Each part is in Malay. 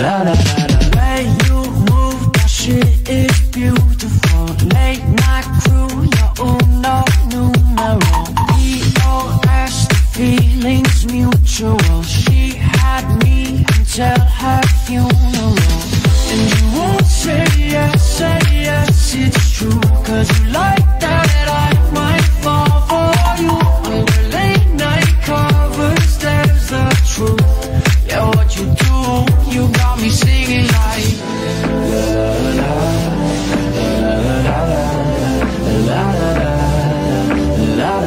way you move, that shit is beautiful. Late night crew, your uno numero. EOS, the feeling's mutual. She had me until her funeral. And you won't say yes, it's true. Cause you like that I might fall for you. Under late night covers, there's the truth. Yeah, what you do, you got me singing like la la la la la la la la.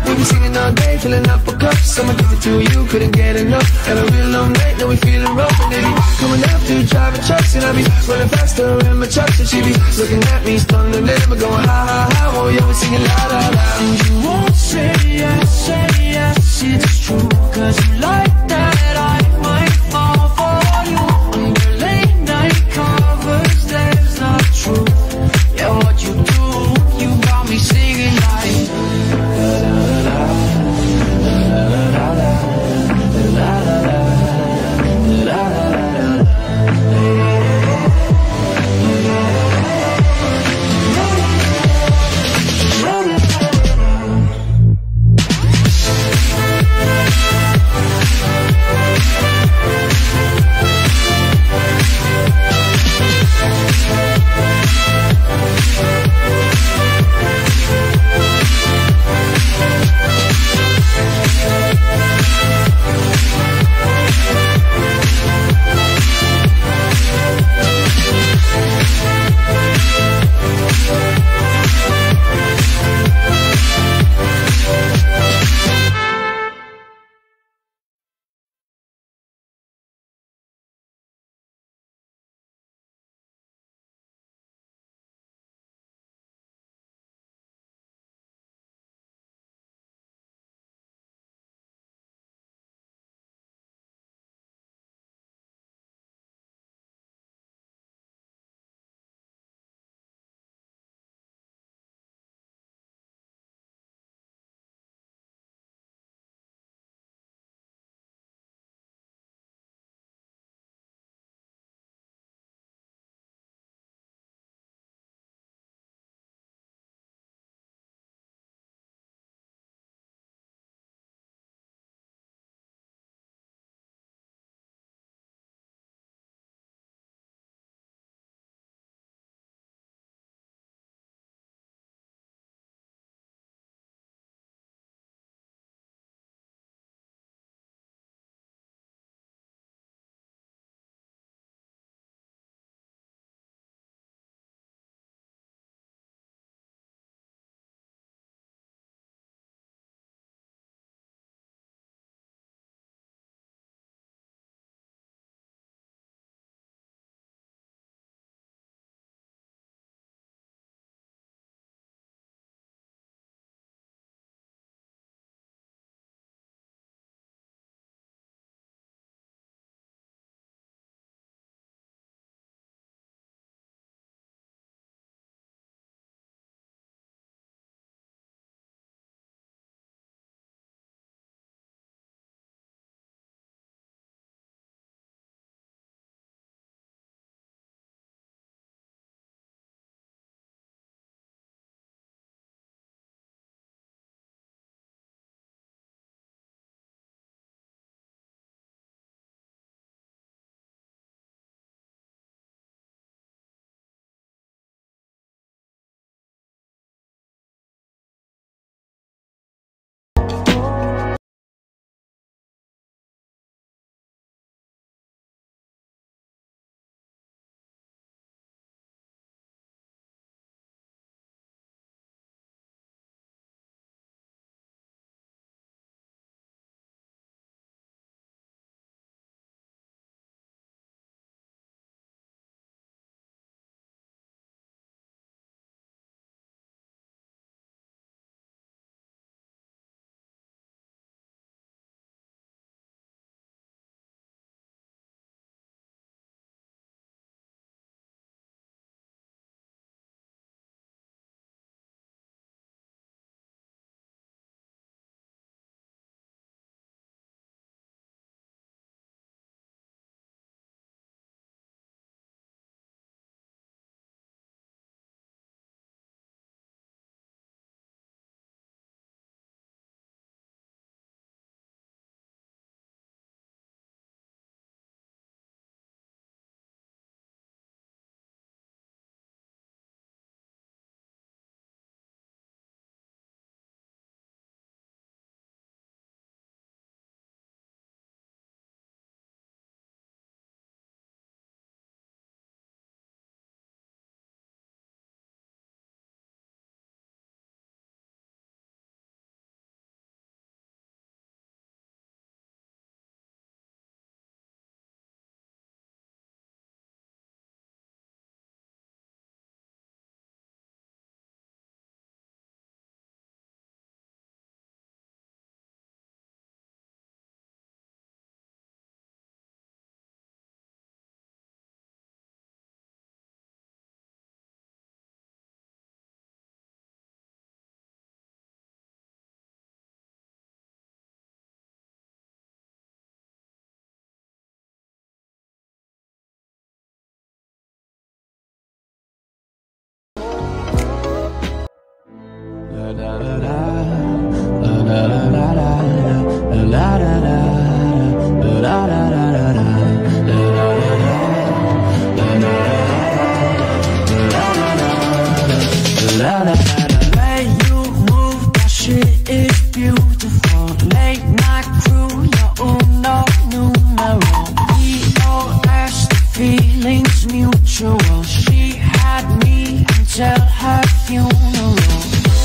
We be singing all day, filling up a cup. I'm addicted to you, couldn't get enough. Had a real long night, now we feeling rough. And they be coming after, driving trucks. And I be running faster in my trucks. And she be looking at me, stunned and never going ha ha ha. Oh, yeah, we singing la la la. And you won't say yes, it's true. Cause you like that I might fall for you. Under late night covers, there's the truth. Yeah, what you do, you got me singing like la la la la la la la la la. La la la la. The way you move, that shit is beautiful. Late night crew, you're uno numero. EOS, the feelings mutual. She had me until her funeral.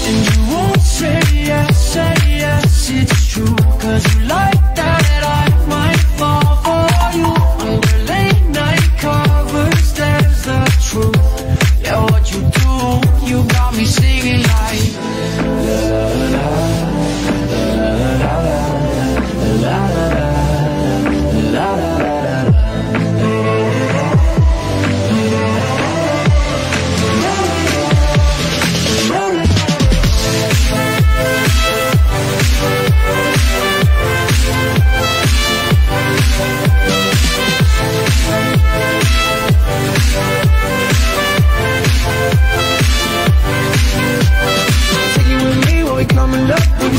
And you won't say yes, it's true. Cause you like that I might fall for you. Under late night covers, there's the truth. Yeah, what you do, you got me singing like la la la la la la la la la.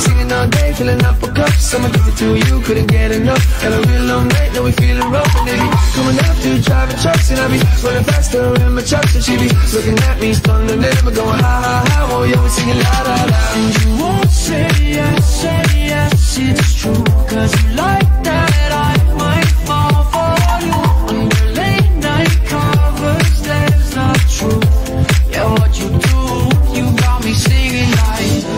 Singing all day, filling up a cup. I'm addicted to you, couldn't get enough. Got a real long night, now we feeling rough. And they be coming up to driving trucks, and I be running faster in my trucks. And she be looking at me, stunned and never going ha ha ha. While we always singing la la la. And you won't say yes, it's true. Cause you like that I might fall for you. Under late night covers, there's the truth. Yeah, what you do, you got me singing like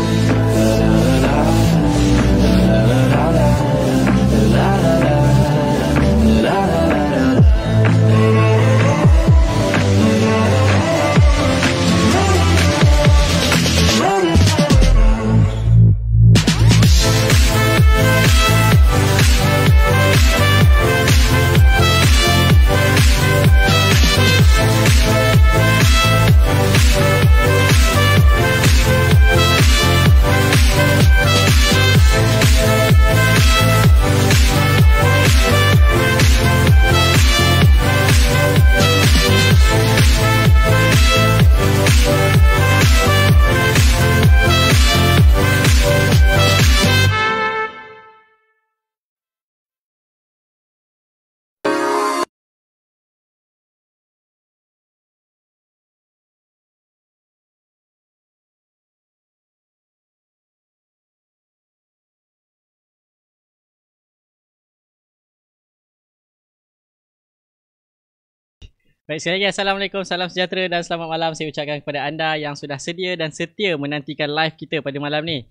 Baik, sekali lagi Assalamualaikum, salam sejahtera dan selamat malam saya ucapkan kepada anda yang sudah sedia dan setia menantikan live kita pada malam ni.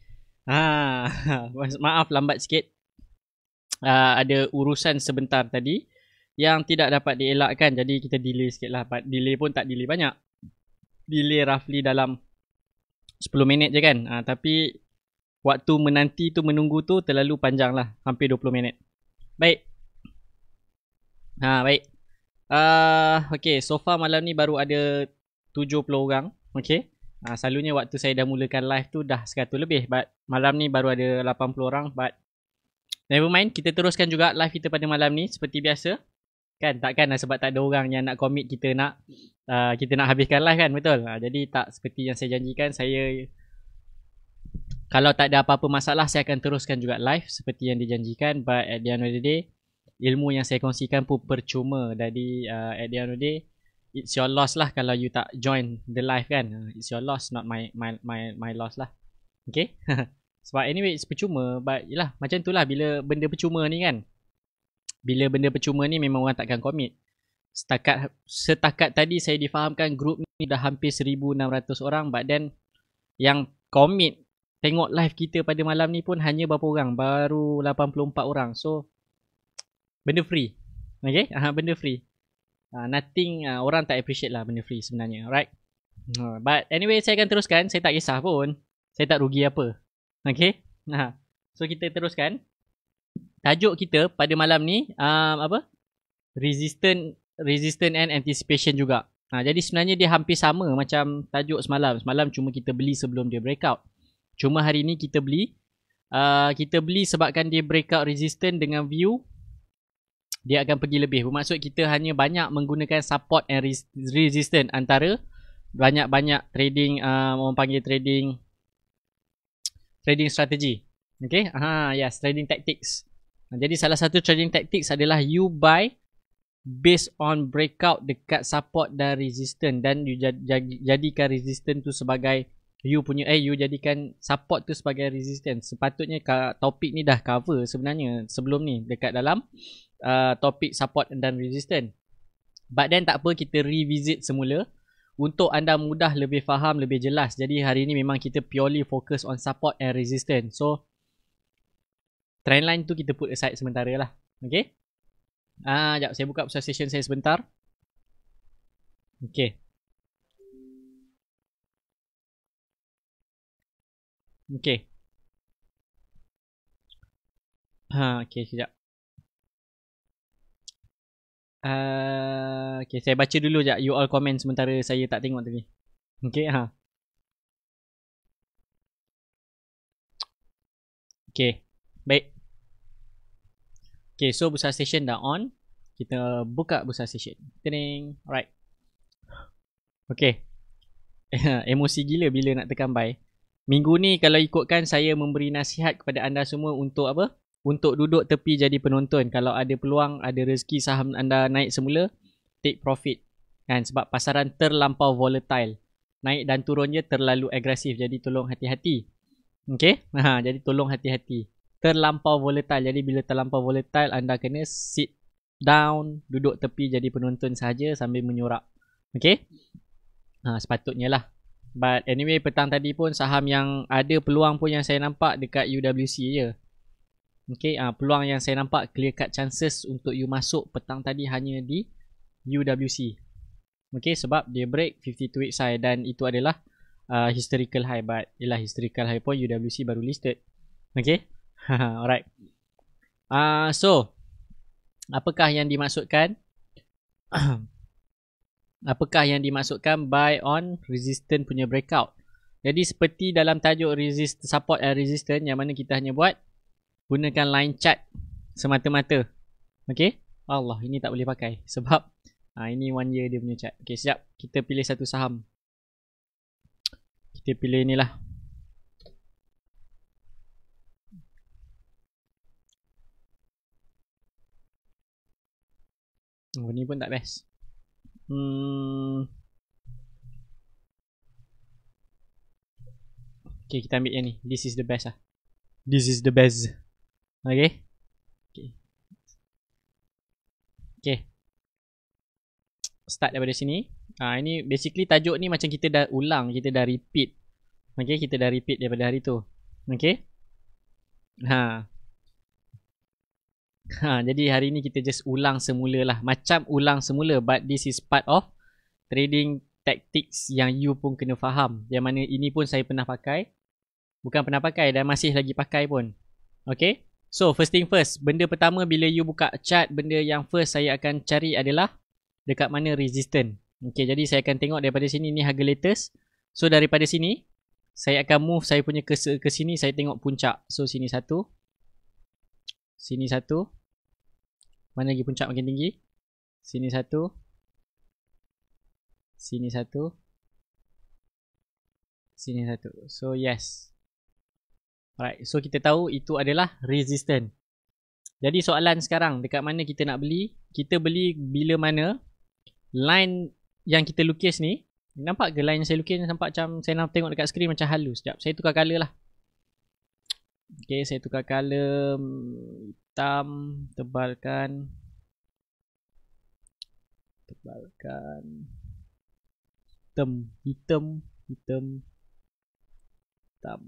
Maaf lambat sikit. Ada urusan sebentar tadi yang tidak dapat dielakkan, jadi kita delay sikit lah. But delay pun tak delay banyak. Delay roughly dalam 10 minit je kan. Tapi waktu menanti tu, menunggu tu terlalu panjang lah, hampir 20 minit. Baik. Baik. Okay, so far malam ni baru ada 70 orang. Okay, selalunya waktu saya dah mulakan live tu dah 100 lebih, but malam ni baru ada 80 orang. But never mind, kita teruskan juga live kita pada malam ni seperti biasa. Kan, takkan sebab tak ada orang yang nak commit kita nak habiskan live kan, betul? Jadi tak seperti yang saya janjikan. Saya, kalau tak ada apa-apa masalah, saya akan teruskan juga live seperti yang dijanjikan. But at the end of the day, ilmu yang saya kongsikan pun percuma. Jadi at the end of the day, it's your loss lah kalau you tak join the live kan. It's your loss, not my loss lah. Okay. Sebab anyway it's percuma. But yelah, macam tu lah bila benda percuma ni kan. Bila benda percuma ni memang orang takkan commit. Setakat tadi saya difahamkan grup ni dah hampir 1,600 orang. But then yang commit tengok live kita pada malam ni pun hanya berapa orang? Baru 84 orang. So benda free. Okay, benda free. Nothing, orang tak appreciate lah benda free sebenarnya. Alright. But anyway, saya akan teruskan. Saya tak kisah pun. Saya tak rugi apa. Okay. So kita teruskan. Tajuk kita pada malam ni apa? Resistant and anticipation juga. Jadi sebenarnya dia hampir sama macam tajuk semalam. Semalam cuma kita beli sebelum dia breakout. Cuma hari ni kita beli. Kita beli sebabkan dia breakout resistant dengan view dia akan pergi lebih. Bermaksud kita hanya banyak menggunakan support and resistance antara banyak-banyak trading, orang panggil trading strategi. Okay, yes, trading tactics. Jadi salah satu trading tactics adalah you buy based on breakout dekat support dan resistance, dan you jadikan resistance tu sebagai you jadikan support tu sebagai resistance. Sepatutnya topik ni dah cover sebenarnya sebelum ni dekat dalam topik support dan resistance. But then tak apa, kita revisit semula untuk anda mudah lebih faham, lebih jelas. Jadi hari ni memang kita purely focus on support and resistance. So trendline tu kita put aside sementara lah. Okay. Sekejap, saya buka pusat session saya sebentar. Okay. Okay. Okay, sekejap. Okay, saya baca dulu sekejap you all comment sementara saya tak tengok tadi. Okay, Okay, baik. Okay, so bursa session dah on. Kita buka bursa session. Tening. Alright. Okay. Emosi gila bila nak tekan buy. Minggu ni kalau ikutkan saya memberi nasihat kepada anda semua untuk apa? Untuk duduk tepi jadi penonton. Kalau ada peluang, ada rezeki saham anda naik semula, take profit. Kan? Sebab pasaran terlampau volatile. Naik dan turunnya terlalu agresif. Jadi tolong hati-hati. Okay? Jadi tolong hati-hati. Terlampau volatile. Jadi bila terlampau volatile, anda kena sit down, duduk tepi jadi penonton saja sambil menyorak. Okay? Sepatutnya lah. But anyway, petang tadi pun saham yang ada peluang pun yang saya nampak dekat UWC je. Okay, peluang yang saya nampak clear cut chances untuk you masuk petang tadi hanya di UWC. Okay, sebab dia break 52 week high dan itu adalah historical high. But ialah historical high pun UWC baru listed. Okay. Alright. So apakah yang dimaksudkan apakah yang dimaksudkan buy on resistance punya breakout? Jadi seperti dalam tajuk support and resistance yang mana kita hanya buat gunakan line chart semata-mata. Okay. Allah, ini tak boleh pakai sebab ini 1 year dia punya chart. Okay, sekejap. Kita pilih satu saham. Kita pilih inilah. Oh, ni pun tak best. Okay, kita ambil yang ni. This is the best lah. This is the best. Okay. Okay. Start daripada sini. Ini basically tajuk ni macam kita dah ulang, kita dah repeat. Okay, kita dah repeat daripada hari tu. Okay. Jadi hari ni kita just ulang semula lah. Macam ulang semula, but this is part of trading tactics yang you pun kena faham. Yang mana ini pun saya pernah pakai. Bukan pernah pakai dan masih lagi pakai pun. Okay. So first thing first, benda pertama bila you buka chart, benda yang first saya akan cari adalah dekat mana resistance. Okay, jadi saya akan tengok daripada sini, ni harga latest. So daripada sini saya akan move saya punya cursor ke sini, saya tengok puncak. So sini satu, sini satu. Mana lagi puncak makin tinggi? Sini satu, sini satu, sini satu. So yes. Alright, so kita tahu itu adalah resistance. Jadi soalan sekarang, dekat mana kita nak beli? Kita beli bila mana line yang kita lukis ni, nampak ke line yang saya lukis ni nampak macam, saya nak tengok dekat skrin macam halus. Sekejap, saya tukar color lah. Okay, saya tukar color hitam, tebalkan. Tebalkan. Hitam, hitam, hitam, hitam.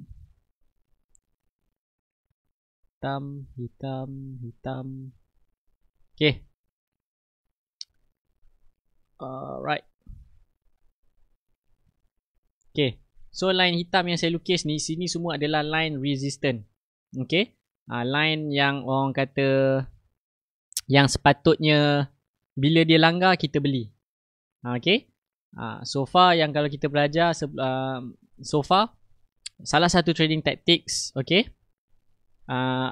Hitam, hitam, hitam. Okay. Alright. Okay. So line hitam yang saya lukis ni, sini semua adalah line resistance. Okay. Line yang orang kata yang sepatutnya bila dia langgar kita beli. Okay. So far yang kalau kita belajar so far, salah satu trading tactics, okay,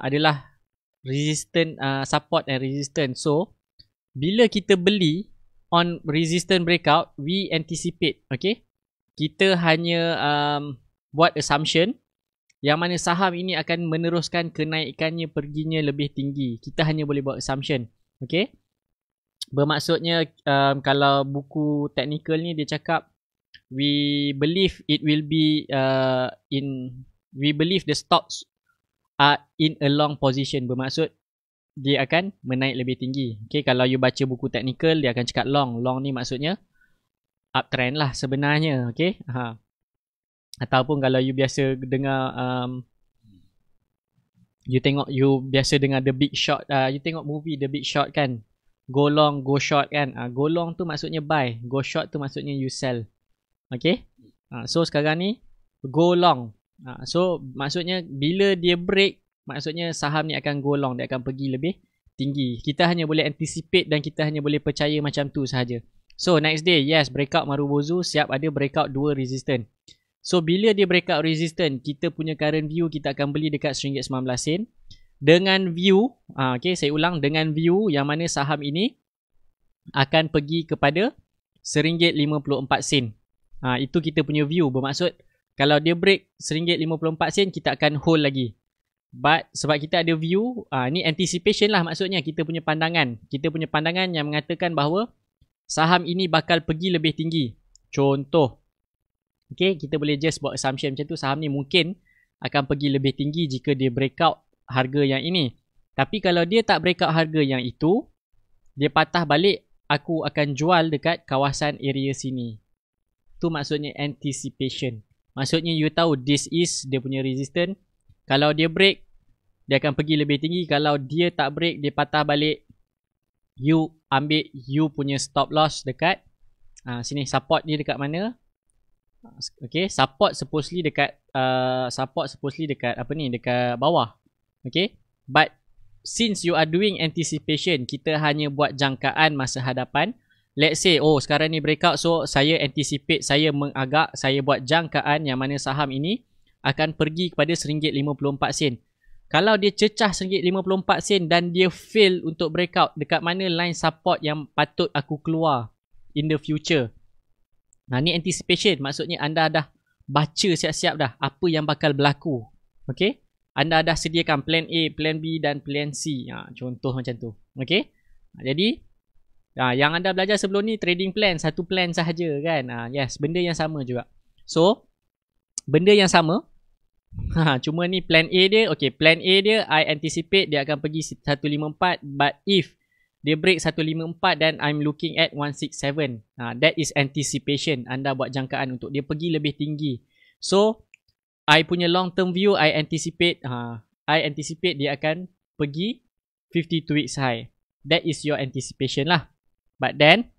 adalah resistance, support and resistance. So bila kita beli on resistance breakout, we anticipate, okay, kita hanya buat assumption yang mana saham ini akan meneruskan kenaikannya, perginya lebih tinggi. Kita hanya boleh buat assumption, okay. Bermaksudnya kalau buku technical ni dia cakap we believe it will be we believe the stocks are in a long position. Bermaksud dia akan menaik lebih tinggi. Okay, kalau you baca buku technical dia akan cakap long. Long ni maksudnya uptrend lah sebenarnya. Okay. Ataupun kalau you biasa dengar you biasa dengar The Big Short, you tengok movie The Big Short kan, go long go short kan. Go long tu maksudnya buy, go short tu maksudnya you sell. Okay. So sekarang ni go long. So maksudnya bila dia break, maksudnya saham ni akan go long, dia akan pergi lebih tinggi. Kita hanya boleh anticipate dan kita hanya boleh percaya macam tu sahaja. So next day, yes, breakout Marubozu, siap ada breakout 2 resistance. So bila dia breakout resistance, kita punya current view kita akan beli dekat RM1.19 dengan view, okay, saya ulang, dengan view yang mana saham ini akan pergi kepada RM1.54. Itu kita punya view. Bermaksud kalau dia break RM1.54 kita akan hold lagi. But sebab kita ada view, ni anticipation lah maksudnya, kita punya pandangan. Kita punya pandangan yang mengatakan bahawa saham ini bakal pergi lebih tinggi. Contoh, okay, kita boleh just buat assumption macam tu, saham ni mungkin akan pergi lebih tinggi jika dia breakout harga yang ini. Tapi kalau dia tak breakout harga yang itu, dia patah balik, aku akan jual dekat kawasan area sini. Tu maksudnya anticipation. Maksudnya you tahu this is dia punya resistance. Kalau dia break, dia akan pergi lebih tinggi. Kalau dia tak break, dia patah balik, you ambil you punya stop loss dekat sini. Support dia dekat mana? Okay, support supposedly dekat apa ni, dekat bawah. Okay, but since you are doing anticipation, kita hanya buat jangkaan masa hadapan. Let's say, oh sekarang ni breakout, so saya anticipate, saya mengagak, saya buat jangkaan yang mana saham ini akan pergi kepada RM1.54. Kalau dia cecah RM1.54 dan dia fail untuk breakout, dekat mana line support yang patut aku keluar in the future? Ni anticipation. Maksudnya anda dah baca siap-siap dah apa yang bakal berlaku. Okay, anda dah sediakan plan A, plan B dan plan C. Contoh macam tu. Okay, jadi yang anda belajar sebelum ni trading plan, satu plan sahaja kan. Yes, benda yang sama juga. So benda yang sama, cuma ni plan A dia. Okay, plan A dia I anticipate dia akan pergi 154, but if dia break 154 dan I'm looking at 167. That is anticipation. Anda buat jangkaan untuk dia pergi lebih tinggi. So, I punya long term view, I anticipate dia akan pergi 52 weeks high. That is your anticipation lah. But then,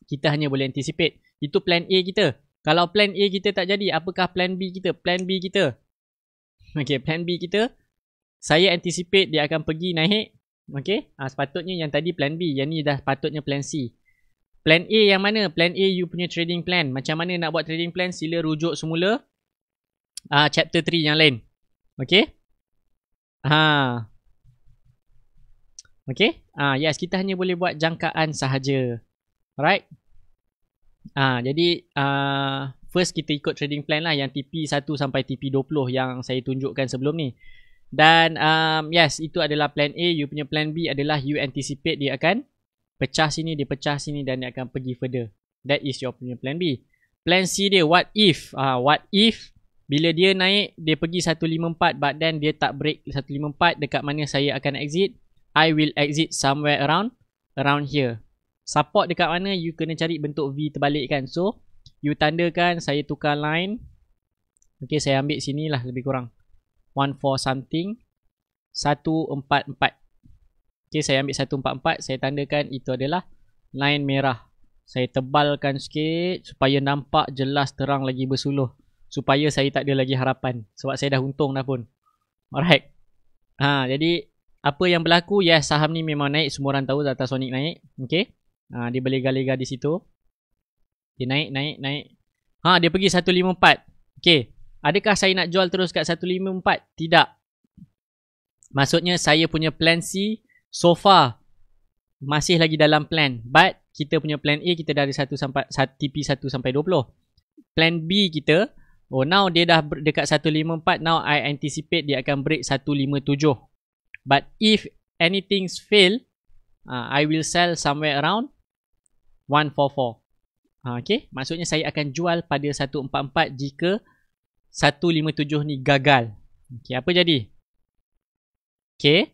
kita hanya boleh anticipate. Itu plan A kita. Kalau plan A kita tak jadi, apakah plan B kita? Plan B kita. Okay, plan B kita, saya anticipate dia akan pergi naik. Okay, sepatutnya yang tadi plan B, yang ni dah patutnya plan C. Plan A yang mana? Plan A you punya trading plan. Macam mana nak buat trading plan? Sila rujuk semula chapter 3 yang lain. Okay. Okay. Yes, kita hanya boleh buat jangkaan sahaja. Alright. Jadi first kita ikut trading plan lah, yang TP1 sampai TP20 yang saya tunjukkan sebelum ni. Dan yes, itu adalah plan A. You punya plan B adalah you anticipate dia akan pecah sini, dia pecah sini dan dia akan pergi further. That is your punya plan B. Plan C dia, what if? What if bila dia naik, dia pergi 154 but then dia tak break 154, dekat mana saya akan exit? I will exit somewhere around here. Support dekat mana? You kena cari bentuk V terbalik kan. So you tandakan, saya tukar line. Okay, saya ambil sini lah lebih kurang 14 something 144. Okay, saya ambil 144, saya tandakan itu adalah line merah. Saya tebalkan sikit supaya nampak jelas terang lagi bersuluh, supaya saya tak ada lagi harapan sebab saya dah untung dah pun. Alright. Jadi apa yang berlaku? Yes, saham ni memang naik, semua orang tahu Data Sonic naik. Okay, dia berlega-lega di situ. Dia naik. Dia pergi 154. Okay, adakah saya nak jual terus kat 154? Tidak. Maksudnya saya punya plan C so far masih lagi dalam plan. But kita punya plan A, kita dari TP1 sampai 20. Plan B kita, oh now dia dah dekat 154. Now I anticipate dia akan break 157. But if anything fail, I will sell somewhere around 144. Okay, maksudnya saya akan jual pada 144 jika 157 ni gagal. Okay, apa jadi? Okay,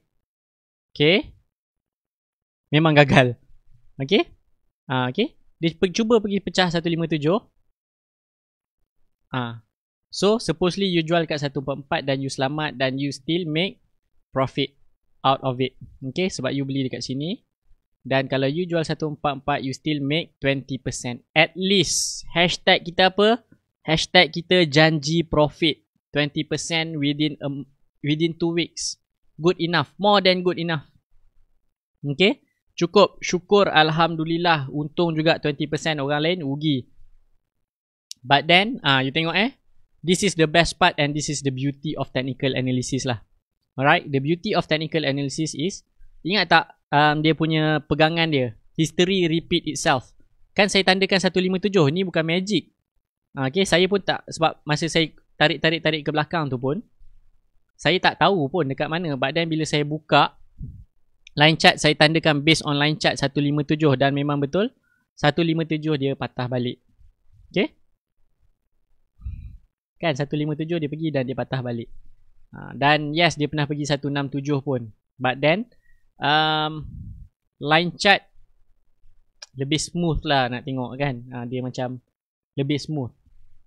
memang gagal. Okay, okay, dia cuba pergi pecah 157. So supposedly you jual kat 144 dan you selamat dan you still make profit out of it. Okay, sebab you beli dekat sini. Dan kalau you jual 144, you still make 20%. At least. Hashtag kita apa? Hashtag kita janji profit 20% within 2 weeks. Good enough. More than good enough. Okay, cukup. Syukur, alhamdulillah. Untung juga 20%, orang lain rugi. But then, you tengok this is the best part and this is the beauty of technical analysis lah. Alright, the beauty of technical analysis is, ingat tak dia punya pegangan dia, history repeat itself. Kan saya tandakan 157, ni bukan magic. Okay, saya pun tak, sebab masa saya tarik ke belakang tu pun, saya tak tahu pun dekat mana. But then bila saya buka line chart, saya tandakan based on line chart 157 dan memang betul 157 dia patah balik. Okay, kan 157 dia pergi dan dia patah balik. Dan yes, dia pernah pergi 167 pun. But then line chart lebih smooth lah nak tengok kan. Dia macam lebih smooth.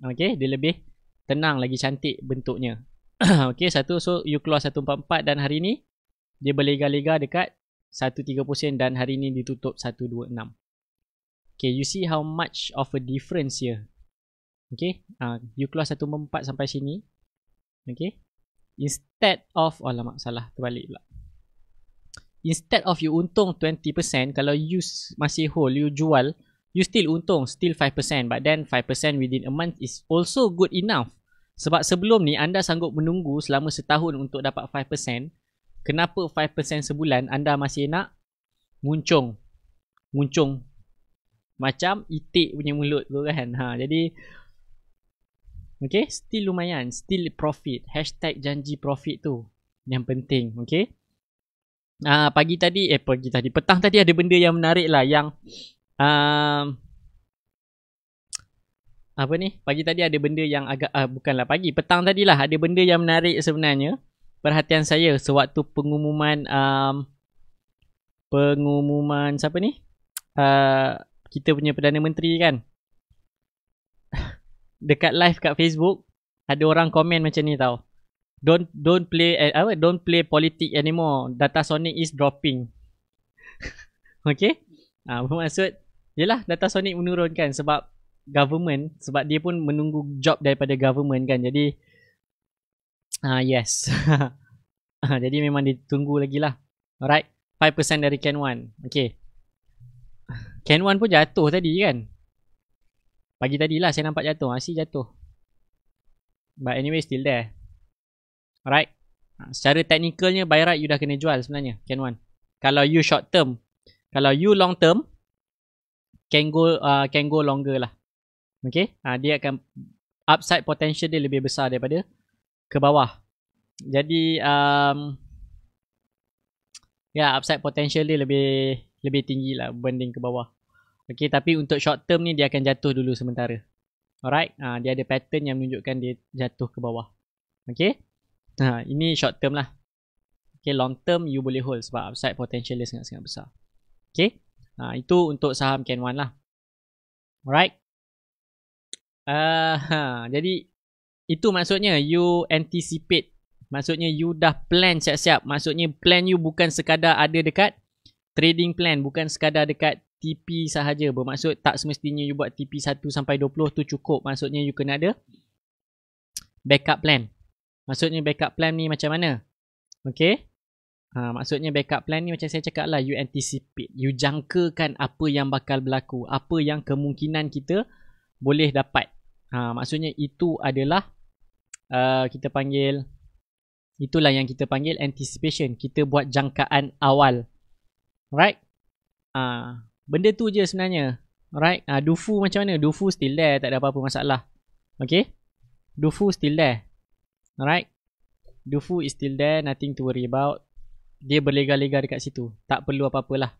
Okay, dia lebih tenang, lagi cantik bentuknya. Okay, satu. So you keluar 144 dan hari ni dia berlega-lega dekat 130 dan hari ni ditutup 126. Okay, you see how much of a difference here. Okay, you keluar 144 sampai sini. Okay, instead of, alamak salah, terbalik pula. Instead of you untung 20%, kalau you masih hold, you jual, you still untung, still 5%. But then 5% within a month is also good enough. Sebab sebelum ni anda sanggup menunggu selama setahun untuk dapat 5%. Kenapa 5% sebulan anda masih nak muncung macam itik punya mulut tu kan. Jadi okay, still lumayan, still profit. Hashtag janji profit tu yang penting. Okay, petang tadi ada benda yang menarik lah. Yang apa ni, pagi tadi ada benda yang agak petang tadi lah ada benda yang menarik sebenarnya perhatian saya sewaktu pengumuman siapa ni, kita punya Perdana Menteri kan. Dekat live kat Facebook ada orang komen macam ni tau. Don't play politik anymore. Data Sonic is dropping. Okay, bermaksud yelah data Sonic menurun kan, sebab government, sebab dia pun menunggu job daripada government kan. Jadi yes. Jadi memang ditunggu lagi lah. Alright, 5% dari Ken 1. Okay, Ken 1 pun jatuh tadi kan. Pagi tadi lah saya nampak jatuh. Masih jatuh. But anyway still there. Alright, secara teknikalnya by right you dah kena jual sebenarnya Ken 1. Kalau you short term. Kalau you long term, can go longer lah. Okay, dia akan upside potential dia lebih besar daripada ke bawah. Jadi upside potential dia lebih tinggi lah berbanding ke bawah. Okay, tapi untuk short term ni dia akan jatuh dulu sementara. Alright, dia ada pattern yang menunjukkan dia jatuh ke bawah. Okay, ini short term lah. Okay, long term you boleh hold sebab upside potential dia sangat-sangat besar. Okay, itu untuk saham Ken 1 lah. Alright, jadi itu maksudnya you anticipate. Maksudnya you dah plan siap-siap. Maksudnya plan you bukan sekadar ada dekat trading plan, bukan sekadar dekat TP sahaja. Bermaksud tak semestinya you buat TP 1 sampai 20 tu cukup. Maksudnya you kena ada backup plan. Maksudnya backup plan ni macam mana? Okay, maksudnya backup plan ni macam saya cakap lah, you anticipate, you jangkakan apa yang bakal berlaku, apa yang kemungkinan kita boleh dapat. Maksudnya itu adalah kita panggil, itulah yang kita panggil anticipation. Kita buat jangkaan awal. Right? Benda tu je sebenarnya. Right? Dufu macam mana? Dufu still there, tak ada apa-apa masalah. Okay, Dufu still there. Alright, Dufu is still there, nothing to worry about. Dia berlega-lega dekat situ, tak perlu apa-apalah.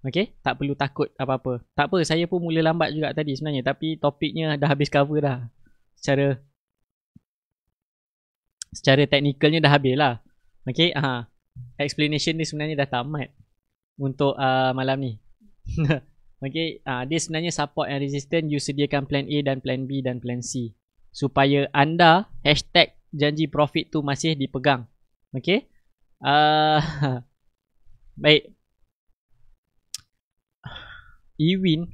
Okay, tak perlu takut apa-apa. Tak apa, saya pun mula lambat juga tadi sebenarnya, tapi topiknya dah habis cover dah. Secara teknikalnya dah habis lah. Okay, explanation ni sebenarnya dah tamat untuk malam ni. Okay, dia sebenarnya support and resistance. You sediakan plan A dan plan B dan plan C supaya anda hashtag janji profit tu masih dipegang. Okay, baik. Ewin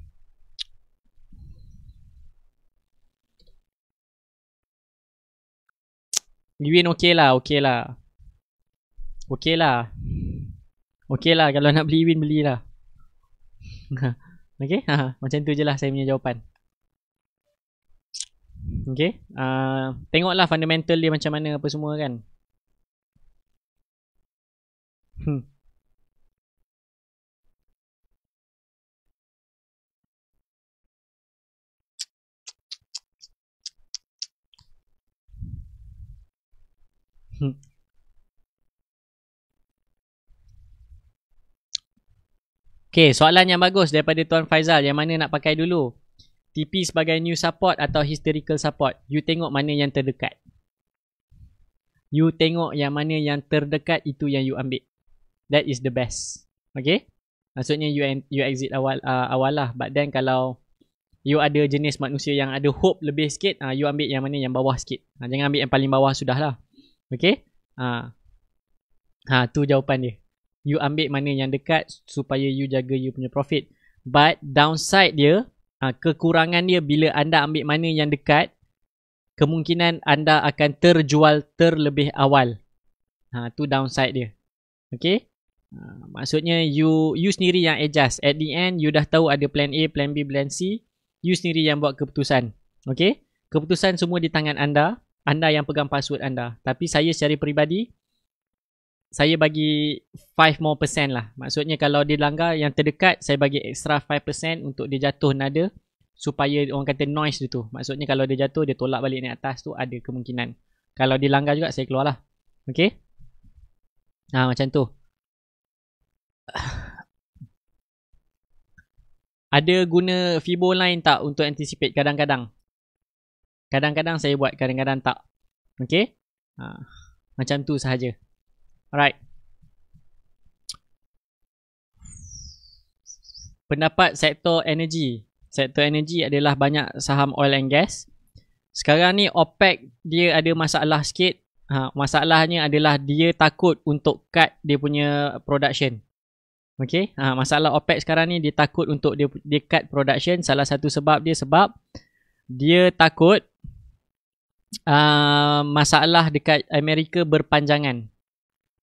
okey lah. Kalau nak beli Ewin, belilah. Okay, macam tu je lah saya punya jawapan. Okay, tengoklah fundamental dia macam mana apa semua kan. Okay, soalan yang bagus daripada Tuan Faizal. Yang mana nak pakai dulu? TP sebagai new support atau historical support? You tengok mana yang terdekat. You tengok yang mana yang terdekat, itu yang you ambil. That is the best. Okay? Maksudnya you exit awal lah. But then kalau you ada jenis manusia yang ada hope lebih sikit, you ambil yang mana yang bawah sikit. Jangan ambil yang paling bawah sudah lah. Okay? Tu jawapan dia. You ambil mana yang dekat supaya you jaga you punya profit. But downside dia, kekurangan dia bila anda ambil mana yang dekat, kemungkinan anda akan terjual terlebih awal. Tu downside dia. Okay? Maksudnya you sendiri yang adjust. At the end, you dah tahu ada plan A, plan B, plan C. You sendiri yang buat keputusan. Okay? Keputusan semua di tangan anda. Anda yang pegang password anda. Tapi saya secara peribadi, saya bagi 5% more lah. Maksudnya kalau dia langgar yang terdekat, saya bagi extra 5% untuk dia jatuh nada. Supaya orang kata noise dia tu. Maksudnya kalau dia jatuh, dia tolak balik naik atas tu, ada kemungkinan. Kalau dia langgar juga, saya keluar lah. Okay? Macam tu. Ada guna Fibo lain tak untuk anticipate? Kadang-kadang. Kadang-kadang saya buat, kadang-kadang tak. Okay? Macam tu sahaja. Alright. Pendapat sektor energi. Sektor energi adalah banyak saham oil and gas. Sekarang ni OPEC dia ada masalah sikit. Masalahnya adalah dia takut untuk cut dia punya production. Okay. Masalah OPEC sekarang ni dia takut untuk dia cut production. Salah satu sebab dia takut masalah dekat Amerika berpanjangan.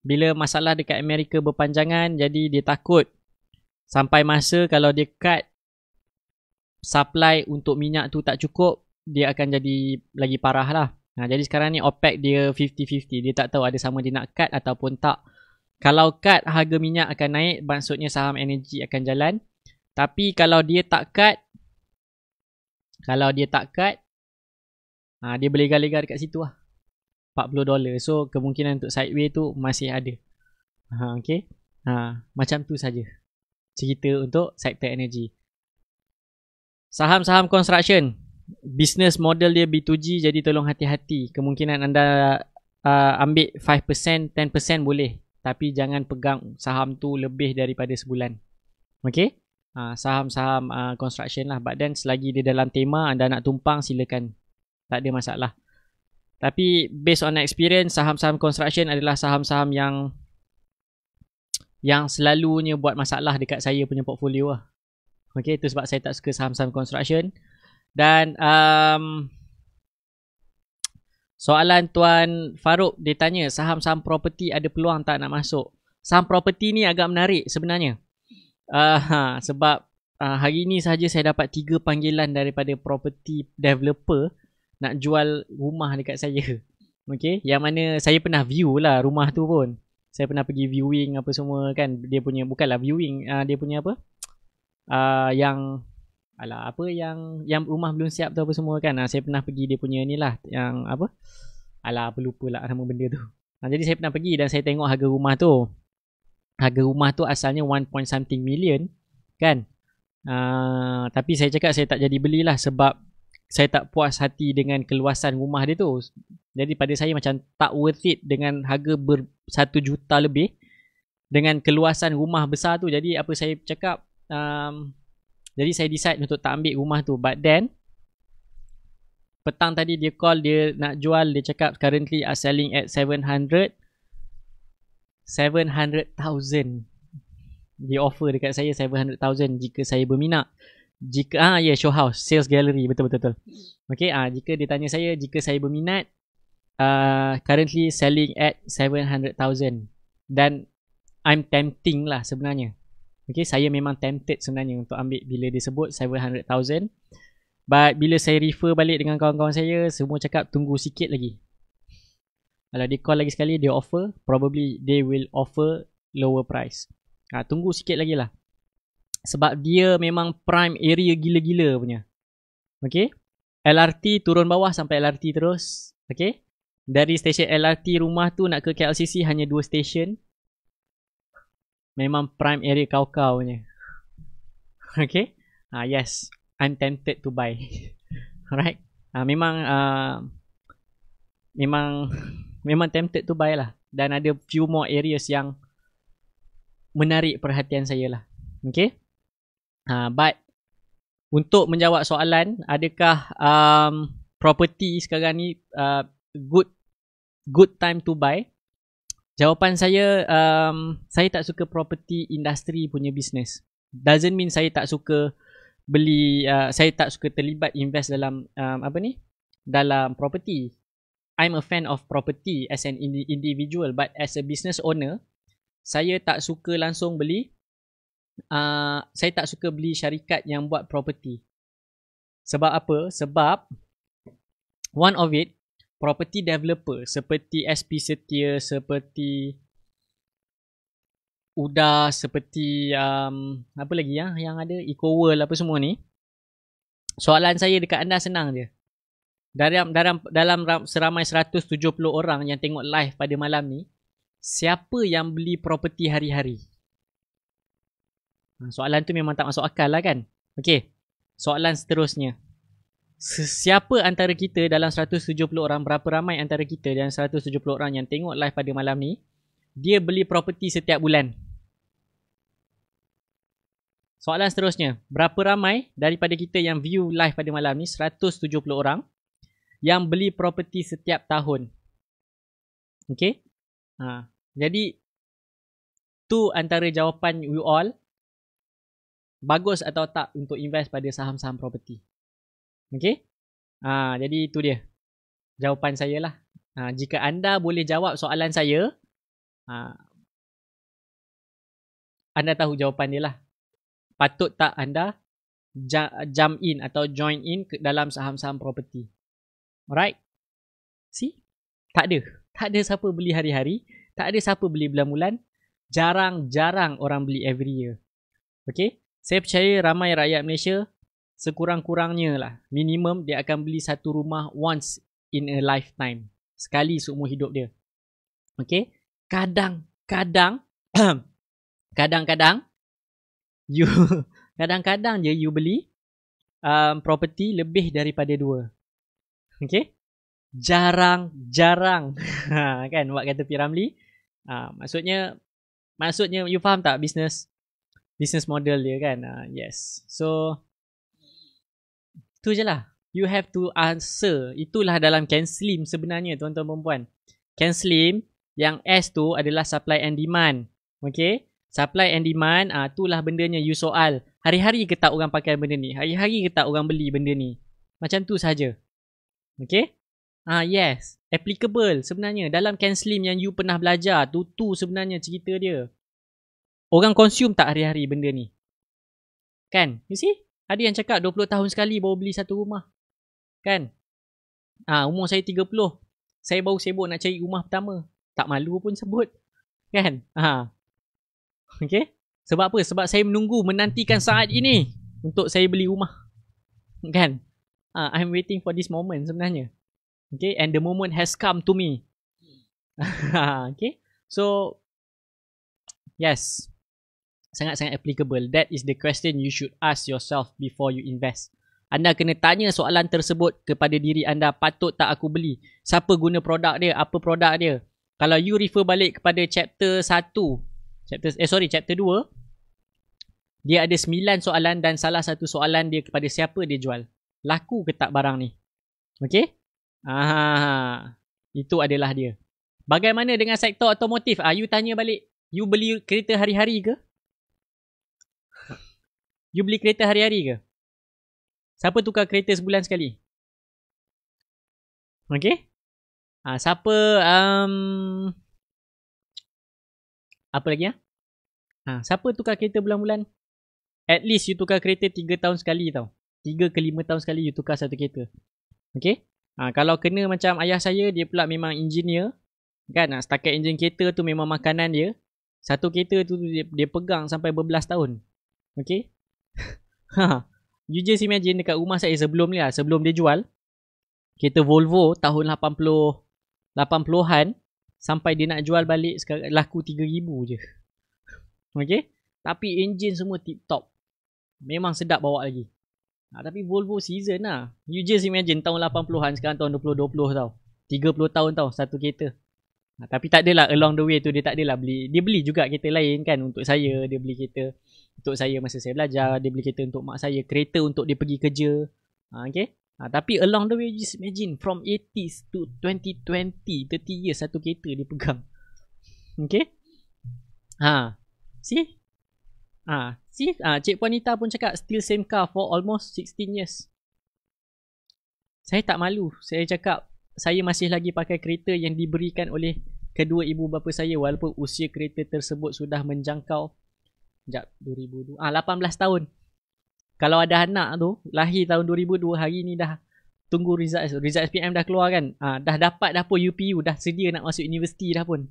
Bila masalah dekat Amerika berpanjangan, jadi dia takut sampai masa kalau dia cut supply untuk minyak tu tak cukup, dia akan jadi lagi parah lah. Jadi sekarang ni OPEC dia 50-50. Dia tak tahu ada sama dia nak cut ataupun tak. Kalau cut, harga minyak akan naik, maksudnya saham energi akan jalan. Tapi kalau dia tak cut, dia berlegar-legar dekat situ lah. $40. So kemungkinan untuk sideway tu masih ada. Okay. Macam tu saja cerita untuk sektor energi. Saham-saham construction, business model dia B2G, jadi tolong hati-hati. Kemungkinan anda ambil 5%, 10% boleh, tapi jangan pegang saham tu lebih daripada sebulan. Okay. Saham-saham construction lah. But then selagi dia dalam tema, anda nak tumpang silakan, tak ada masalah. Tapi based on experience, saham-saham construction adalah saham-saham yang selalunya buat masalah dekat saya punya portfolio lah. Okay, itu sebab saya tak suka saham-saham construction. Dan soalan Tuan Farouk, dia tanya saham-saham property ada peluang tak nak masuk? Saham property ni agak menarik sebenarnya. Sebab hari ni sahaja saya dapat 3 panggilan daripada property developer nak jual rumah dekat saya. Okay, yang mana saya pernah view lah rumah tu pun. Saya pernah pergi viewing apa semua kan. Dia punya, bukanlah viewing, dia punya apa, yang rumah belum siap tu apa semua kan. Saya pernah pergi dia punya ni lah, yang apa, apa lupa lah nama benda tu. Jadi saya pernah pergi dan saya tengok harga rumah tu. Harga rumah tu asalnya 1 point something million. kan. Tapi saya cakap saya tak jadi belilah sebab saya tak puas hati dengan keluasan rumah dia tu. Jadi pada saya macam tak worth it dengan harga 1 juta lebih dengan keluasan rumah besar tu. Jadi apa saya cakap, jadi saya decide untuk tak ambil rumah tu. But then petang tadi dia call, dia nak jual, dia cakap currently are selling at 700,000. Dia offer dekat saya 700,000 jika saya berminat. Jika show house, sales gallery, betul. Okay, jika dia tanya saya, jika saya berminat, currently selling at 700,000. Dan I'm tempting lah sebenarnya. Okay, saya memang tempted sebenarnya untuk ambil bila dia sebut 700,000. But bila saya refer balik dengan kawan-kawan saya, semua cakap tunggu sikit lagi. Kalau dia call lagi sekali, dia offer, probably they will offer lower price. Tunggu sikit lagi lah. Sebab dia memang prime area gila-gila punya. Okay, LRT turun bawah sampai LRT terus. Okay, dari stesen LRT rumah tu nak ke KLCC hanya 2 stesen. Memang prime area kau-kau punya. Okay, yes, I'm tempted to buy. Alright, memang tempted to buy lah. Dan ada few more areas yang menarik perhatian saya lah. Okay, but untuk menjawab soalan, adakah property sekarang ni good time to buy? Jawapan saya, saya tak suka property industry punya business. Doesn't mean saya tak suka beli, saya tak suka terlibat invest dalam dalam property. I'm a fan of property as an individual, but as a business owner, saya tak suka langsung beli. Saya tak suka beli syarikat yang buat property. Sebab apa? Sebab one of it, property developer seperti SP Setia, seperti UDA, seperti apa lagi yang ada, EcoWorld, apa semua ni. Soalan saya dekat anda senang je. Dalam seramai 170 orang yang tengok live pada malam ni, siapa yang beli property hari-hari? Soalan tu memang tak masuk akal lah kan. Okay, soalan seterusnya. Siapa antara kita dalam 170 orang, berapa ramai antara kita dalam 170 orang yang tengok live pada malam ni, dia beli property setiap bulan? Soalan seterusnya, berapa ramai daripada kita yang view live pada malam ni, 170 orang, yang beli property setiap tahun? Okay, jadi tu antara jawapan you all. Bagus atau tak untuk invest pada saham-saham property? Okay, jadi itu dia jawapan saya lah. Jika anda boleh jawab soalan saya, anda tahu jawapan dia lah. Patut tak anda jump in atau join in ke dalam saham-saham property? Alright, see, tak ada siapa beli hari-hari, tak ada siapa beli bulan-bulan, jarang orang beli every year. Okay, saya percaya ramai rakyat Malaysia, sekurang-kurangnya lah, minimum dia akan beli satu rumah once in a lifetime. Sekali seumur hidup dia. Okay, kadang-kadang je you beli property lebih daripada 2. Okay, jarang kan, buat kata P. Ramlee. Maksudnya you faham tak business model dia kan? Yes, so tu je lah. You have to answer. Itulah dalam Ken Slim sebenarnya, tuan-tuan dan puan. Ken Slim, yang S tu adalah supply and demand. Okay, supply and demand, itulah bendanya you soal. Hari-hari ke tak orang pakai benda ni? Hari-hari ke tak orang beli benda ni? Macam tu saja. Okay, yes, applicable sebenarnya. Dalam Ken Slim yang you pernah belajar, tu sebenarnya cerita dia. Orang consume tak hari-hari benda ni? Kan? You see? Ada yang cakap 20 tahun sekali baru beli satu rumah. Kan? Umur saya 30. Saya baru sibuk nak cari rumah pertama. Tak malu pun sebut. Kan? Okay? Sebab apa? Sebab saya menantikan saat ini untuk saya beli rumah. Kan? I'm waiting for this moment sebenarnya. Okay? And the moment has come to me. Okay? So, yes. sangat-sangat applicable. That is the question you should ask yourself before you invest. Anda kena tanya soalan tersebut kepada diri anda, patut tak aku beli? Siapa guna produk dia? Apa produk dia? Kalau you refer balik kepada chapter 1, chapter 2, dia ada 9 soalan dan salah satu soalan dia kepada siapa dia jual. Laku ke tak barang ni? Okay? Itu adalah dia. Bagaimana dengan sektor otomotif? You tanya balik. You beli kereta hari-hari ke? You beli kereta hari-hari ke? Siapa tukar kereta sebulan sekali? Okay? Siapa apa lagi siapa tukar kereta bulan-bulan? At least you tukar kereta 3 tahun sekali tau. 3 ke 5 tahun sekali you tukar satu kereta. Okay? Kalau kena macam ayah saya, dia pula memang engineer. Kan? Setakat enjin kereta tu memang makanan dia. Satu kereta tu dia pegang sampai berbelas tahun. Okay? You just imagine dekat rumah saya sebelum ni sebelum dia jual, kereta Volvo tahun 80-an sampai dia nak jual balik sekarang laku 3,000 je. Okay? Tapi enjin semua tip top. Memang sedap bawa lagi. Tapi Volvo season lah. You just imagine tahun 80-an sekarang tahun 2020 tau. 30 tahun tau satu kereta. Tapi tak adalah along the way tu dia tak adalah beli. Dia beli juga kereta lain kan untuk saya. Dia beli kereta untuk saya masa saya belajar. Dia beli kereta untuk mak saya. Kereta untuk dia pergi kerja. Okay? Tapi along the way just imagine from 80s to 2020, 30 years satu kereta dia pegang. Okay? See? Cik Puanita pun cakap still same car for almost 16 years. Saya tak malu. Saya cakap saya masih lagi pakai kereta yang diberikan oleh kedua ibu bapa saya walaupun usia kereta tersebut sudah menjangkau 18 tahun. Kalau ada anak tu lahir tahun 2002, hari ni dah tunggu result SPM dah keluar kan. Dah dapat dah pun UPU, dah sedia nak masuk universiti dah pun.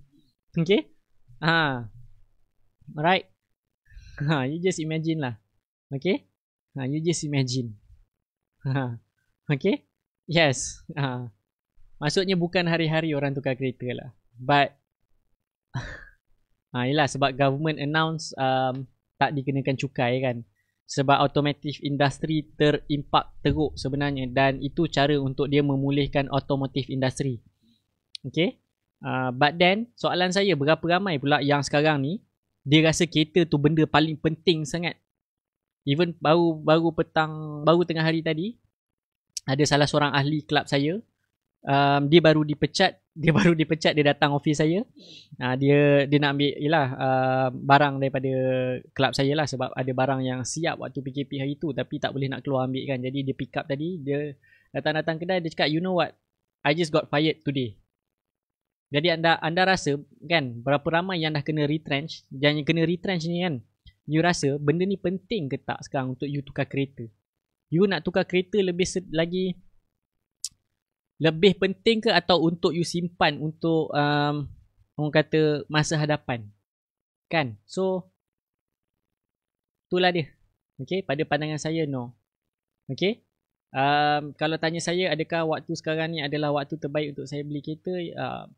Okay? Alright. You just imagine lah. Okay? You just imagine. Okay? Yes. Maksudnya bukan hari-hari orang tukar kereta lah. But yelah sebab government announce tak dikenakan cukai kan. Sebab automotive industry terimpak teruk sebenarnya. Dan itu cara untuk dia memulihkan automotive industry. Okay. But then soalan saya, berapa ramai pula yang sekarang ni dia rasa kereta tu benda paling penting sangat. Even baru tengah hari tadi ada salah seorang ahli kelab saya. Dia baru dipecat. Dia datang office saya. Dia nak ambil barang daripada kelab saya lah. Sebab ada barang yang siap waktu PKP hari tu tapi tak boleh nak keluar ambil kan. Jadi dia pick up tadi. Dia datang kedai. Dia cakap, you know what, I just got fired today. Jadi anda rasa kan berapa ramai yang dah kena retrench. Yang kena retrench ni kan, you rasa benda ni penting ke tak sekarang untuk you tukar kereta? You nak tukar kereta lebih penting ke atau untuk you simpan untuk orang kata masa hadapan? Kan? So itulah dia. Okay? Pada pandangan saya, no. Okay? Kalau tanya saya adakah waktu sekarang ni adalah waktu terbaik untuk saya beli kereta?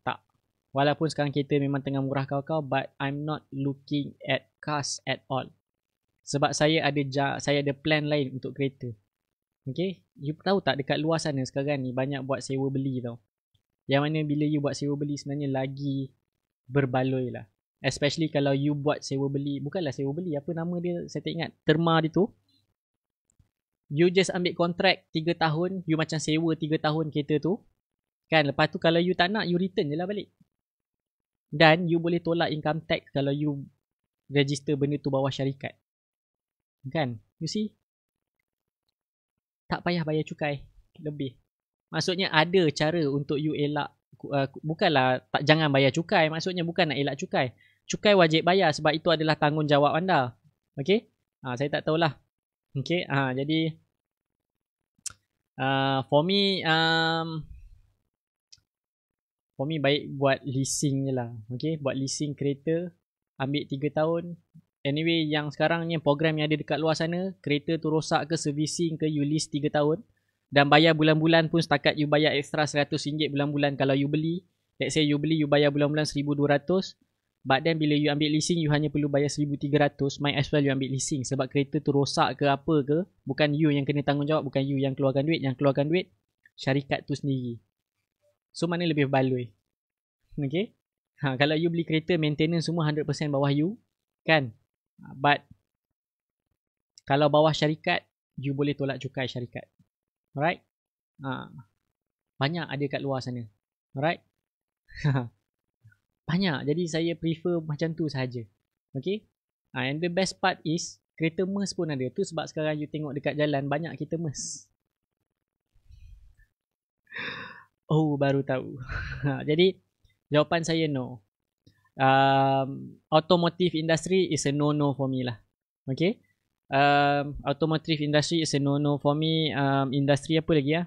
Tak. Walaupun sekarang kereta memang tengah murah kau-kau, but I'm not looking at cars at all. Sebab saya ada plan lain untuk kereta. Okay? You tahu tak dekat luar sana sekarang ni banyak buat sewa beli tau. Yang mana bila you buat sewa beli sebenarnya lagi berbaloi lah. Especially kalau you buat sewa beli. Bukanlah sewa beli, apa nama dia saya tak ingat. Terma dia tu. You just ambil kontrak 3 tahun. You macam sewa 3 tahun kereta tu. Kan, lepas tu kalau you tak nak, you return je lah balik. Dan you boleh tolak income tax kalau you register benda tu bawah syarikat. Kan, you see? Tak payah bayar cukai lebih. Maksudnya ada cara untuk you elak. Bukanlah jangan bayar cukai. Maksudnya bukan nak elak cukai. Cukai wajib bayar sebab itu adalah tanggungjawab anda. Okay? Saya tak tahulah. Okay? Jadi for me baik buat leasing je lah. Okay? Buat leasing kereta. Ambil 3 tahun. Anyway, yang sekarang ni program yang ada dekat luar sana, kereta tu rosak ke servicing ke, you lease 3 tahun. Dan bayar bulan-bulan pun setakat you bayar extra RM100 bulan-bulan kalau you beli. Let's say you beli, you bayar bulan-bulan RM1,200. But then bila you ambil leasing, you hanya perlu bayar 1,300. Might as well you ambil leasing. Sebab kereta tu rosak ke apa ke, bukan you yang kena tanggungjawab, bukan you yang keluarkan duit. Yang keluarkan duit syarikat tu sendiri. So mana lebih baloi? Okay. Kalau you beli kereta, maintenance semua 100% bawah you, kan? But kalau bawah syarikat, you boleh tolak cukai syarikat. Alright? Banyak ada kat luar sana. Alright? Banyak. Jadi saya prefer macam tu sahaja. Okay? And the best part is, kereta MERS pun ada. Tu sebab sekarang you tengok dekat jalan, banyak kereta MERS. Oh, baru tahu. Jadi, jawapan saya no. Automotive industry is a no-no for me lah. Okay? Automotive industry is a no-no for me. Industri apa lagi ya?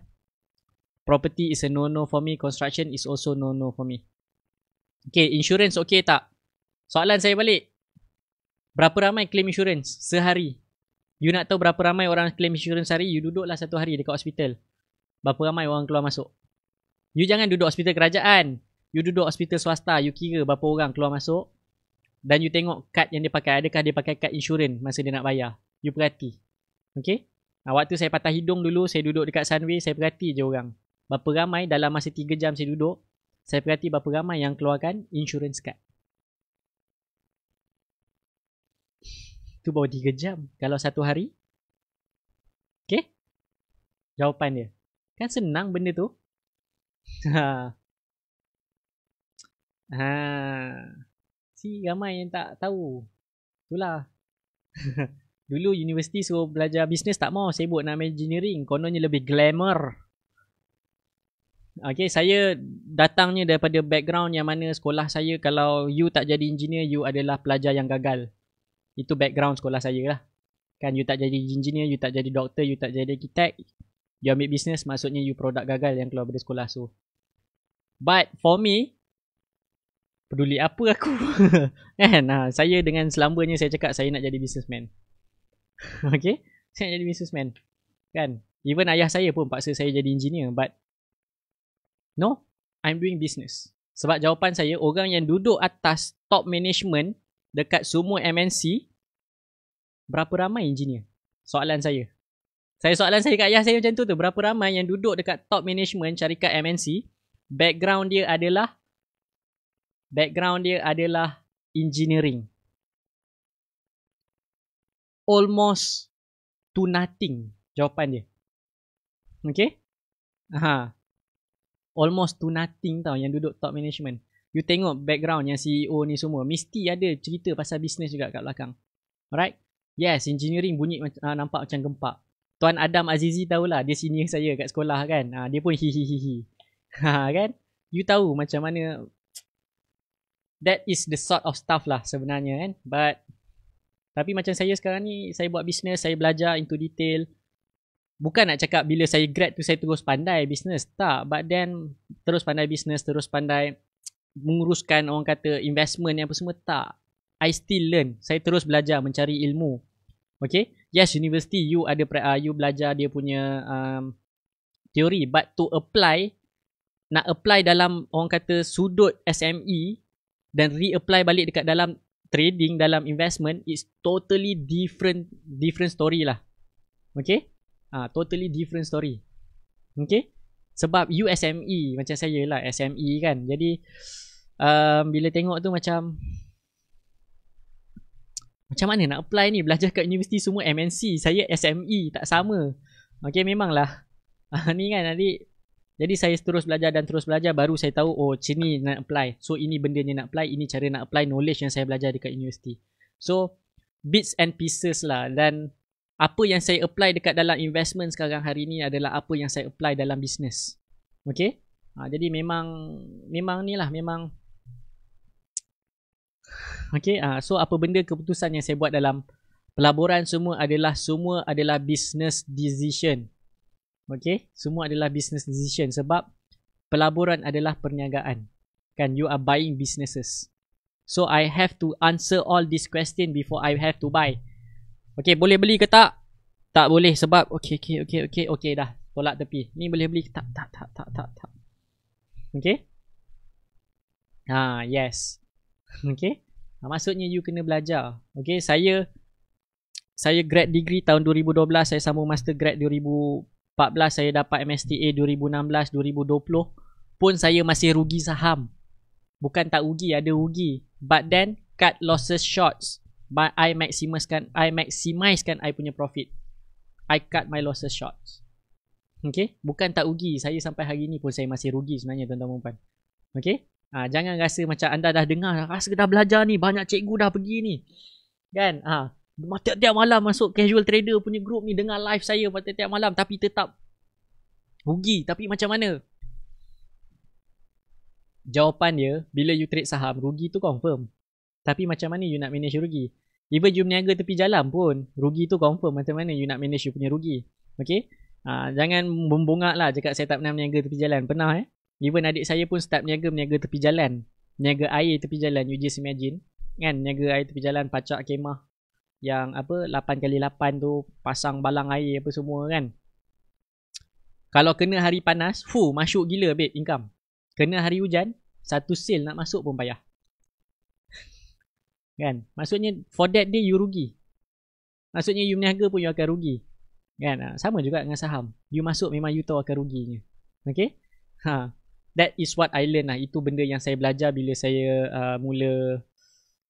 Property is a no-no for me. Construction is also no-no for me. Okay, insurance okay tak? Soalan saya balik. Berapa ramai claim insurance sehari? You nak tahu berapa ramai orang claim insurance sehari? You duduklah satu hari dekat hospital. Berapa ramai orang keluar masuk? You jangan duduk hospital kerajaan. You duduk hospital swasta, you kira berapa orang keluar masuk. Dan you tengok kad yang dia pakai. Adakah dia pakai kad insurans masa dia nak bayar? You perhati. Okay? Waktu saya patah hidung dulu, saya duduk dekat Sunway, saya perhati je orang. Berapa ramai dalam masa 3 jam saya duduk, saya perhati berapa ramai yang keluarkan insurans kad. Tu baru 3 jam. Kalau satu hari. Okay? Jawapan dia. Kan senang benda tu. Si ramai yang tak tahu. Itulah. Dulu universiti suruh belajar bisnes, tak mau, sibuk nak engineering. Kononnya lebih glamour. Okay, saya datangnya daripada background yang mana sekolah saya, kalau you tak jadi engineer, you adalah pelajar yang gagal. Itu background sekolah saya lah. Kan you tak jadi engineer, you tak jadi doktor, you tak jadi arkitek, you ambil bisnes, maksudnya you produk gagal yang keluar dari sekolah. So, but for me, peduli apa aku. Kan? Saya dengan selambanya saya cakap saya nak jadi businessman. Okay? Saya nak jadi businessman. Kan? Even ayah saya pun paksa saya jadi engineer. But no, I'm doing business. Sebab jawapan saya, orang yang duduk atas top management dekat semua MNC, berapa ramai engineer? Soalan saya. Soalan saya kat ayah saya macam tu. Berapa ramai yang duduk dekat top management syarikat MNC, background dia adalah engineering. Almost to nothing jawapan dia. Okay? Almost to nothing tau yang duduk top management. You tengok background yang CEO ni semua, mesti ada cerita pasal bisnes juga kat belakang. Alright? Yes, engineering bunyi nampak macam gempak. Tuan Adam Azizi tahulah, dia senior saya kat sekolah kan. Dia pun hihihihi. Kan? You tahu macam mana. That is the sort of stuff lah sebenarnya kan. Tapi macam saya sekarang ni, saya buat bisnes, saya belajar into detail. Bukan nak cakap bila saya grad tu saya terus pandai bisnes. Tak. But then terus pandai bisnes, terus pandai menguruskan orang kata investment yang apa semua. Tak. I still learn. Saya terus belajar mencari ilmu. Okay. Yes, university you ada you belajar dia punya teori. But to apply, nak apply dalam orang kata sudut SME dan reapply balik dekat dalam trading, dalam investment, is totally different story lah. Okay? Totally different story. Okay? Sebab you SME, macam saya lah, SME kan. Jadi, bila tengok tu macam mana nak apply ni? Belajar kat universiti semua MNC. Saya SME, tak sama. Okay, memanglah. Ni kan, jadi saya terus belajar dan terus belajar, baru saya tahu, oh sini nak apply. So ini benda ni nak apply, ini cara nak apply knowledge yang saya belajar dekat universiti. So bits and pieces lah. Dan apa yang saya apply dekat dalam investment sekarang hari ni adalah apa yang saya apply dalam business. Okay? Jadi memang ni lah, memang. Okay? So apa benda keputusan yang saya buat dalam pelaburan semua adalah business decision. Okay, semua adalah business decision sebab pelaburan adalah perniagaan. Kan, you are buying businesses. So I have to answer all this question before I have to buy. Okay, boleh beli ke tak? Tak boleh sebab okay dah, tolak tepi. Ni boleh beli tak. Okay? Yes. Okay. Maksudnya you kena belajar. Okay. Saya grad degree tahun 2012. Saya sambung master grad 2014. Saya dapat MSTA 2016, 2020. Pun saya masih rugi saham. Bukan tak rugi, ada rugi. But then cut losses shorts. But I maximizekan I punya profit. I cut my losses shorts. Okay. Bukan tak rugi. Saya sampai hari ni pun saya masih rugi sebenarnya tuan-tuan dan puan. Okay. Jangan rasa macam anda dah dengar, rasa dah belajar ni, banyak cikgu dah pergi ni. Kan? Tiap-tiap malam masuk casual trader punya group ni, dengar live saya tiap-tiap malam tapi tetap rugi. Tapi macam mana? Jawapan dia, bila you trade saham, rugi tu confirm. Tapi macam mana you nak manage rugi? Even you berniaga tepi jalan pun, rugi tu confirm. Macam mana you nak manage you punya rugi? Okay? Jangan membongak lah cakap saya tak pernah berniaga tepi jalan. Pernah Even adik saya pun start berniaga tepi jalan. Niaga air tepi jalan, you just imagine. Kan, niaga air tepi jalan, pacak kemah. Yang 8x8 tu, pasang balang air apa semua kan. Kalau kena hari panas, masuk gila babe income. Kena hari hujan, satu sale nak masuk pun payah. Kan, maksudnya for that day you rugi. Maksudnya you berniaga pun you akan rugi. Kan, sama juga dengan saham. You masuk memang you tahu akan ruginya. Okay. That is what I learn lah. Itu benda yang saya belajar bila saya mula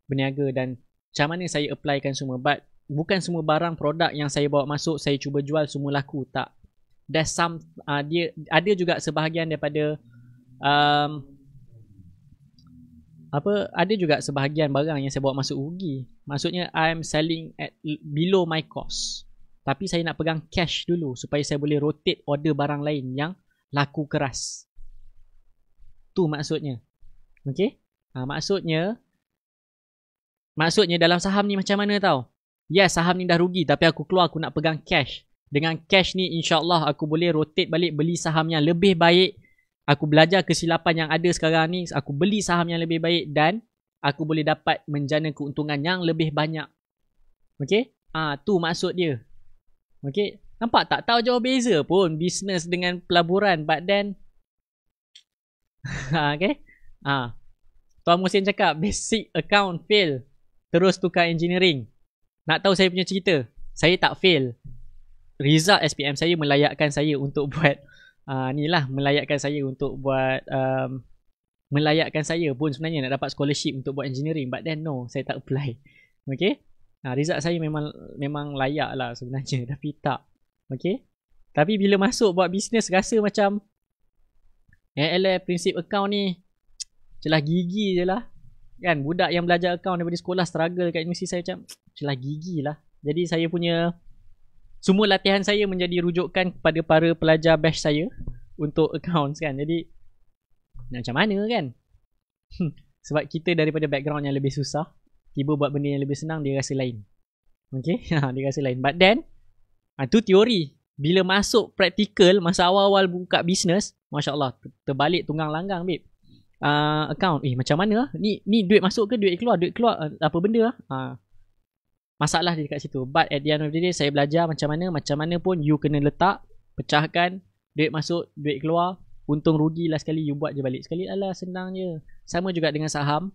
berniaga dan macam mana saya applykan semua. But bukan semua barang produk yang saya bawa masuk saya cuba jual semua laku. Tak. There's some dia ada juga sebahagian daripada ada juga sebahagian barang yang saya bawa masuk rugi. Maksudnya I'm selling at below my cost. Tapi saya nak pegang cash dulu supaya saya boleh rotate order barang lain yang laku keras. Tu maksudnya. Okay. Maksudnya dalam saham ni macam mana tau? Ya, saham ni dah rugi tapi aku keluar aku nak pegang cash. Dengan cash ni insyaAllah aku boleh rotate balik beli saham yang lebih baik. Aku belajar kesilapan yang ada sekarang ni. Aku beli saham yang lebih baik dan aku boleh dapat menjana keuntungan yang lebih banyak. Okay. Tu maksud dia. Okay. Nampak tak tahu jauh beza pun business dengan pelaburan. But then okay. Tuan Muhsin cakap basic account fail, terus tukar engineering. Nak tahu saya punya cerita? Saya tak fail. Result SPM saya melayakkan saya untuk buat melayakkan saya untuk buat melayakkan saya pun sebenarnya nak dapat scholarship untuk buat engineering. But then no, saya tak apply. Okay. Result saya memang layak lah sebenarnya tapi tak. Okay. Tapi bila masuk buat bisnes rasa macam prinsip account ni celah gigi je lah. Kan, budak yang belajar account daripada sekolah struggle kat universiti saya macam celah gigi lah. Jadi saya punya semua latihan saya menjadi rujukan kepada para pelajar batch saya untuk accounts kan. Jadi macam mana kan? Sebab kita daripada background yang lebih susah, tiba buat benda yang lebih senang dia rasa lain. Okay. Dia rasa lain. But then tu teori. Bila masuk praktikal masa awal-awal buka bisnes, Masya Allah, terbalik tunggang langgang babe. Account, macam mana lah? Ni duit masuk ke duit keluar? Duit keluar apa benda lah? Masalah dia dekat situ. But at the end of the day, saya belajar macam mana pun you kena letak, pecahkan, duit masuk, duit keluar, untung rugi lah sekali, you buat je balik. Sekali alah, senang je. Sama juga dengan saham.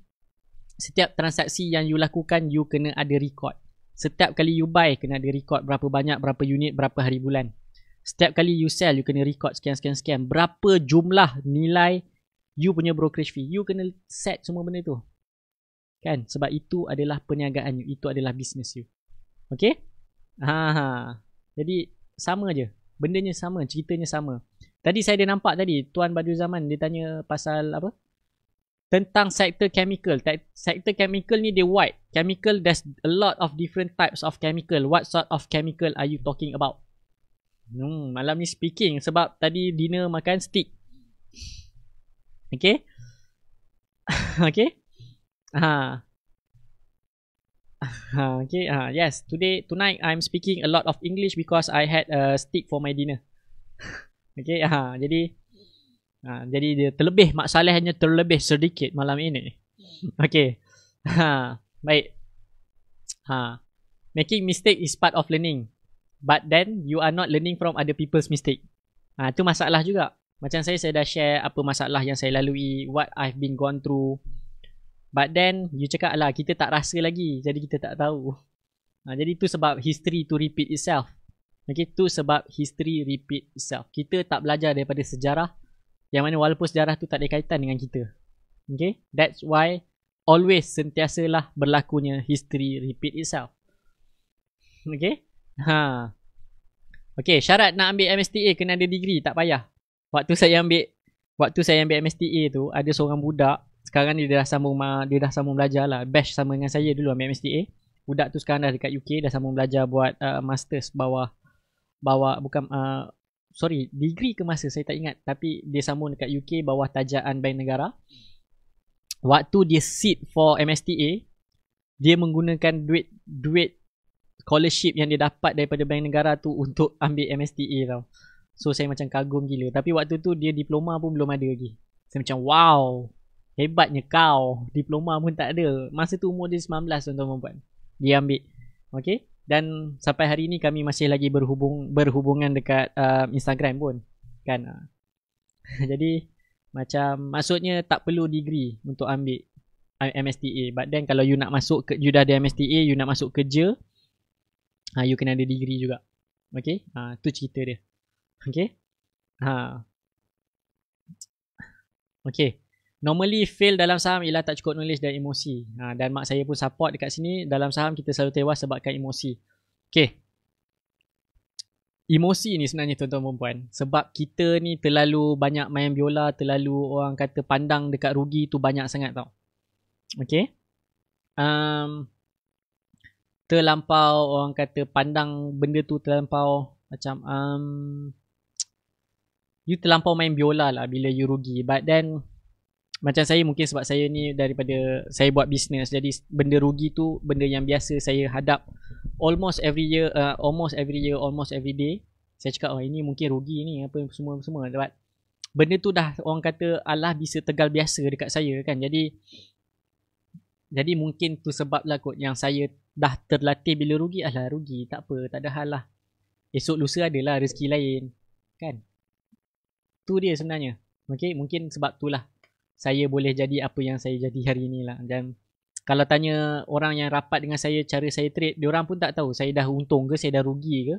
Setiap transaksi yang you lakukan, you kena ada record. Setiap kali you buy, kena ada record berapa banyak, berapa unit, berapa hari bulan. Setiap kali you sell, you kena record sekian. Berapa jumlah nilai you punya brokerage fee. You kena set semua benda tu. Kan? Sebab itu adalah perniagaan you. Itu adalah business you. Okay? Jadi, sama je. Bendanya sama, ceritanya sama. Tadi saya ada nampak tadi, Tuan Badruzaman, dia tanya pasal apa? Tentang sektor chemical. Sektor chemical ni dia wide. Chemical, there's a lot of different types of chemical. What sort of chemical are you talking about? Malam ni speaking sebab tadi dinner makan steak. Okay. Okay. Okay. Yes. Tonight I'm speaking a lot of English because I had a steak for my dinner. Okay. Jadi dia terlebih, masalahnya terlebih sedikit malam ini. Okay. Baik. Making mistake is part of learning. But then you are not learning from other people's mistake. Itu masalah juga. Macam saya dah share apa masalah yang saya lalui, what I've been gone through. But then you cakap lah kita tak rasa lagi, jadi kita tak tahu. Jadi tu sebab history to repeat itself. Okay, tu sebab history repeat itself. Kita tak belajar daripada sejarah, yang mana walaupun sejarah tu tak ada kaitan dengan kita. Okay, that's why always sentiasalah berlakunya history repeat itself. Okay. Okay, syarat nak ambil MSTA kena ada degree, tak payah. Waktu saya ambil MSTA tu, ada seorang budak, sekarang ni dia dah sambung belajar lah. Batch sama dengan saya dulu ambil MSTA. Budak tu sekarang dah dekat UK, dah sambung belajar buat masters degree ke master saya tak ingat, tapi dia sambung dekat UK bawah tajaan Bank Negara. Waktu dia sit for MSTA, dia menggunakan duit scholarship yang dia dapat daripada Bank Negara tu untuk ambil MSTA tau. So saya macam kagum gila. Tapi waktu tu dia diploma pun belum ada lagi. Saya macam wow, hebatnya kau, diploma pun tak ada. Masa tu umur dia 19 tuan-tuan dan puan. Dia ambil. Okay. Dan sampai hari ni kami masih lagi berhubungan dekat Instagram pun. Kan. Jadi macam maksudnya tak perlu degree untuk ambil MSTA. But then kalau you nak masuk, you dah ada MSTA, you nak masuk kerja, you kena ada degree juga. Okay. Tu cerita dia. Okay. Okay. Normally fail dalam saham ialah tak cukup knowledge dan emosi. Dan mak saya pun support dekat sini. Dalam saham kita selalu tewas sebabkan emosi. Okay. Emosi ni sebenarnya tuan-tuan dan puan. Sebab kita ni terlalu banyak main biola, terlalu orang kata pandang dekat rugi tu banyak sangat tau. Okay. Terlampau orang kata pandang benda tu terlampau macam you terlampau main biola lah bila you rugi. But then macam saya mungkin sebab saya ni daripada saya buat bisnes, jadi benda rugi tu benda yang biasa saya hadap almost every year, almost every day. Saya cakap ini mungkin rugi ni apa semua. Sebab benda tu dah orang kata alah bisa tegal biasa dekat saya kan. Jadi mungkin tu sebab lah kot yang saya dah terlatih bila rugi, alah rugi tak apa, tak ada hal lah. Esok lusa adalah rezeki lain kan. Tu dia sebenarnya. Okay, mungkin sebab tu lah saya boleh jadi apa yang saya jadi hari ni lah. Dan kalau tanya orang yang rapat dengan saya cara saya trade, diorang pun tak tahu saya dah untung ke, saya dah rugi ke.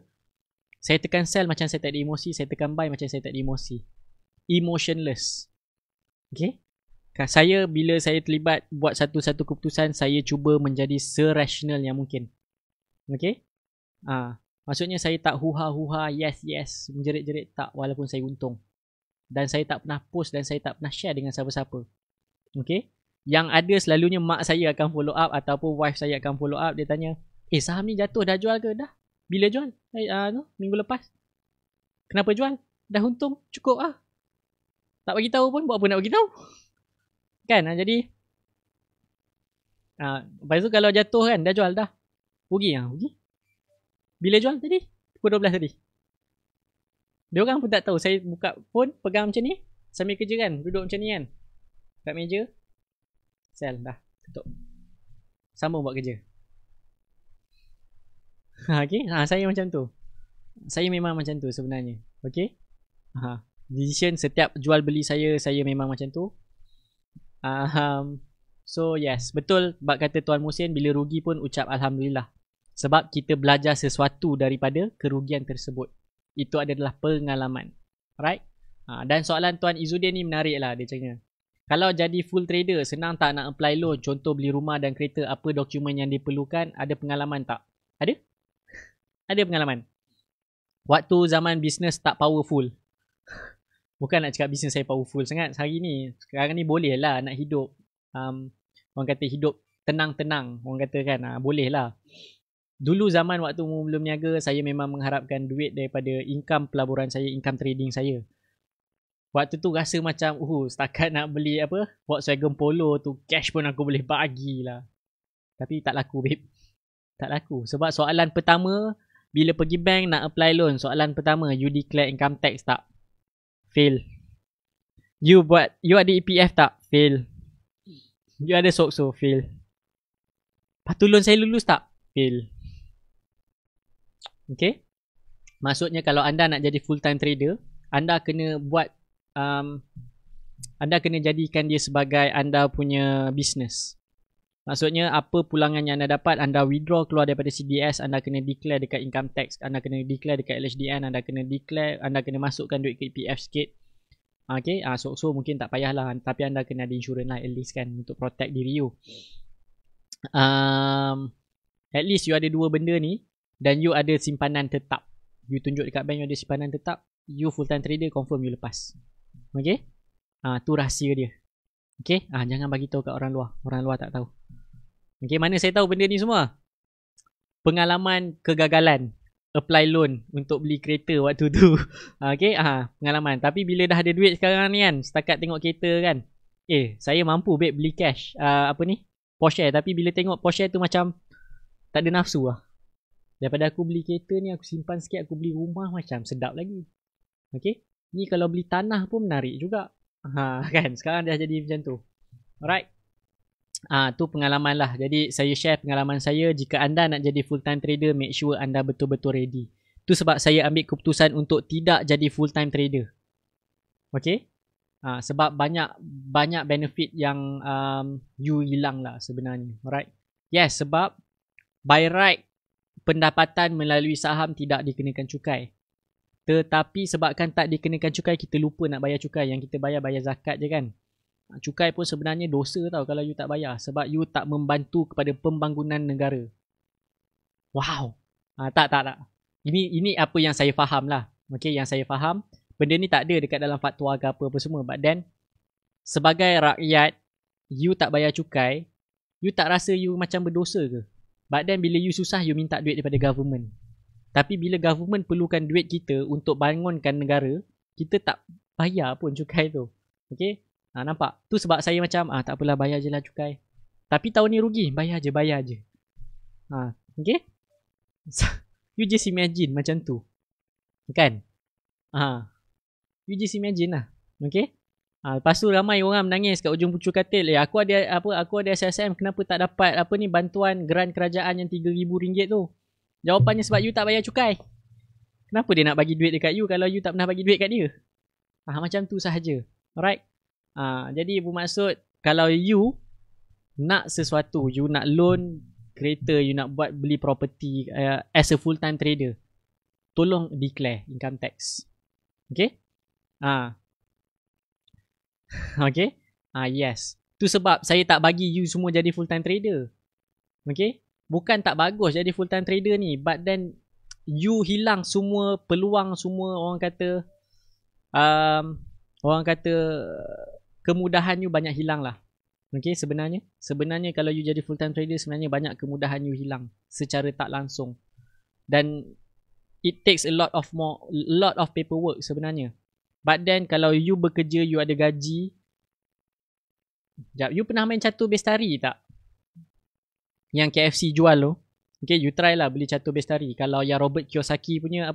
Saya tekan sell macam saya tak ada emosi, saya tekan buy macam saya tak ada emosi. Emotionless. Okay. Saya bila saya terlibat buat satu-satu keputusan, saya cuba menjadi serasional yang mungkin. Okay. Maksudnya saya tak huha-huha, yes, menjerit-jerit, tak, walaupun saya untung. Dan saya tak pernah post dan saya tak pernah share dengan siapa-siapa. Okay. Yang ada selalunya mak saya akan follow up ataupun wife saya akan follow up. Dia tanya, saham ni jatuh, dah jual ke? Dah. Bila jual? Minggu lepas. Kenapa jual? Dah untung, cukup lah. Tak bagi tahu pun, buat apa nak bagi tahu? Kan, jadi lepas tu kalau jatuh kan, dah jual dah. Rugi. Bila jual tadi? Pukul 12 tadi. Dia orang pun tak tahu. Saya buka phone, pegang macam ni, sambil kerja kan, duduk macam ni kan, kat meja, sell, dah, tutup, sambung buat kerja. Okay, saya macam tu. Saya memang macam tu sebenarnya. Okay. Decision setiap jual beli saya memang macam tu. So yes, betul bab kata Tuan Muhsin, bila rugi pun ucap Alhamdulillah. Sebab kita belajar sesuatu daripada kerugian tersebut. Itu adalah pengalaman. Right? Dan soalan Tuan Izzuddin ni menarik lah. Dia cakap, kalau jadi full trader, senang tak nak apply loan? Contoh beli rumah dan kereta, apa dokumen yang diperlukan? Ada pengalaman tak? Ada? Ada pengalaman. Waktu zaman bisnes tak powerful. Bukan nak cakap bisnes saya powerful sangat hari ni. Sekarang ni boleh lah nak hidup. Orang kata hidup tenang-tenang. Orang kata kan, boleh lah. Dulu zaman waktu belum niaga, saya memang mengharapkan duit daripada income pelaburan saya, income trading saya. Waktu tu rasa macam, setakat nak beli apa, Volkswagen Polo tu, cash pun aku boleh bagilah. Tapi tak laku, babe. Tak laku. Sebab soalan pertama, bila pergi bank nak apply loan, soalan pertama, you declare income tax tak? Fail. You ada EPF tak? Fail. You ada SOXO? Fail. Lepas tu loan saya lulus tak? Fail. Okay. Maksudnya kalau anda nak jadi full time trader, anda kena buat anda kena jadikan dia sebagai anda punya business. Maksudnya apa pulangan yang anda dapat, anda withdraw keluar daripada CDS, anda kena declare dekat income tax, anda kena declare dekat LHDN, anda kena declare, anda kena masukkan duit ke EPF sikit. Okay, so mungkin tak payahlah, tapi anda kena ada insurans lah at least kan, untuk protect diri you. At least you ada dua benda ni, dan you ada simpanan tetap. You tunjuk dekat bank you ada simpanan tetap, you full time trader, confirm you lepas. Okay, tu rahsia dia. Okay, jangan bagi tahu kat orang luar tak tahu. Okay, mana saya tahu benda ni semua? Pengalaman kegagalan apply loan untuk beli kereta waktu tu. Okay, pengalaman. Tapi bila dah ada duit sekarang ni kan, setakat tengok kereta kan, saya mampu babe beli cash Porsche. Tapi bila tengok Porsche tu macam tak ada nafsu lah. Daripada aku beli kereta ni, aku simpan sikit, aku beli rumah, macam sedap lagi. Okay, ni kalau beli tanah pun menarik juga. Kan, sekarang dah jadi macam tu. Alright, tu pengalaman lah. Jadi saya share pengalaman saya. Jika anda nak jadi full time trader, make sure anda betul-betul ready. Tu sebab saya ambil keputusan untuk tidak jadi full time trader. Okay, sebab banyak benefit yang you hilang lah sebenarnya. Alright, yes, sebab by right pendapatan melalui saham tidak dikenakan cukai. Tetapi sebabkan tak dikenakan cukai, kita lupa nak bayar cukai. Yang kita bayar zakat je kan. Cukai pun sebenarnya dosa tau kalau you tak bayar. Sebab you tak membantu kepada pembangunan negara. Wow. Tak. Ini apa yang saya faham lah. Okay, yang saya faham. Benda ni tak ada dekat dalam fatwa ke apa semua. But then, sebagai rakyat, you tak bayar cukai, you tak rasa you macam berdosa ke? But then, bila you susah, you minta duit daripada government. Tapi bila government perlukan duit kita untuk bangunkan negara, kita tak bayar pun cukai tu. Okay, nampak? Tu sebab saya macam, tak apalah, bayar je lah cukai. Tapi tahun ni rugi, bayar je. Okay, you just imagine macam tu. Kan? You just imagine lah. Okay, lepas tu ramai orang menangis kat ujung pucuk katil. Aku ada SSM, kenapa tak dapat bantuan grant kerajaan yang RM3,000 tu? Jawapannya sebab you tak bayar cukai. Kenapa dia nak bagi duit dekat you kalau you tak pernah bagi duit kat dia? Macam tu sahaja. Alright. Jadi bermaksud kalau you nak sesuatu, you nak loan kereta, you nak buat beli property as a full time trader, tolong declare income tax. Okay? Okay? Yes. Tu sebab saya tak bagi you semua jadi full time trader. Okay? Bukan tak bagus jadi full time trader ni, but then you hilang semua peluang, semua orang kata kemudahan you banyak hilang lah. Okay, sebenarnya kalau you jadi full time trader, sebenarnya banyak kemudahan you hilang secara tak langsung. Dan it takes a lot of paperwork sebenarnya. But then kalau you bekerja, you ada gaji. Sekejap, you pernah main catur bestari tak? Yang KFC jual tu. Okay, you try lah beli catur bestari. Kalau yang Robert Kiyosaki punya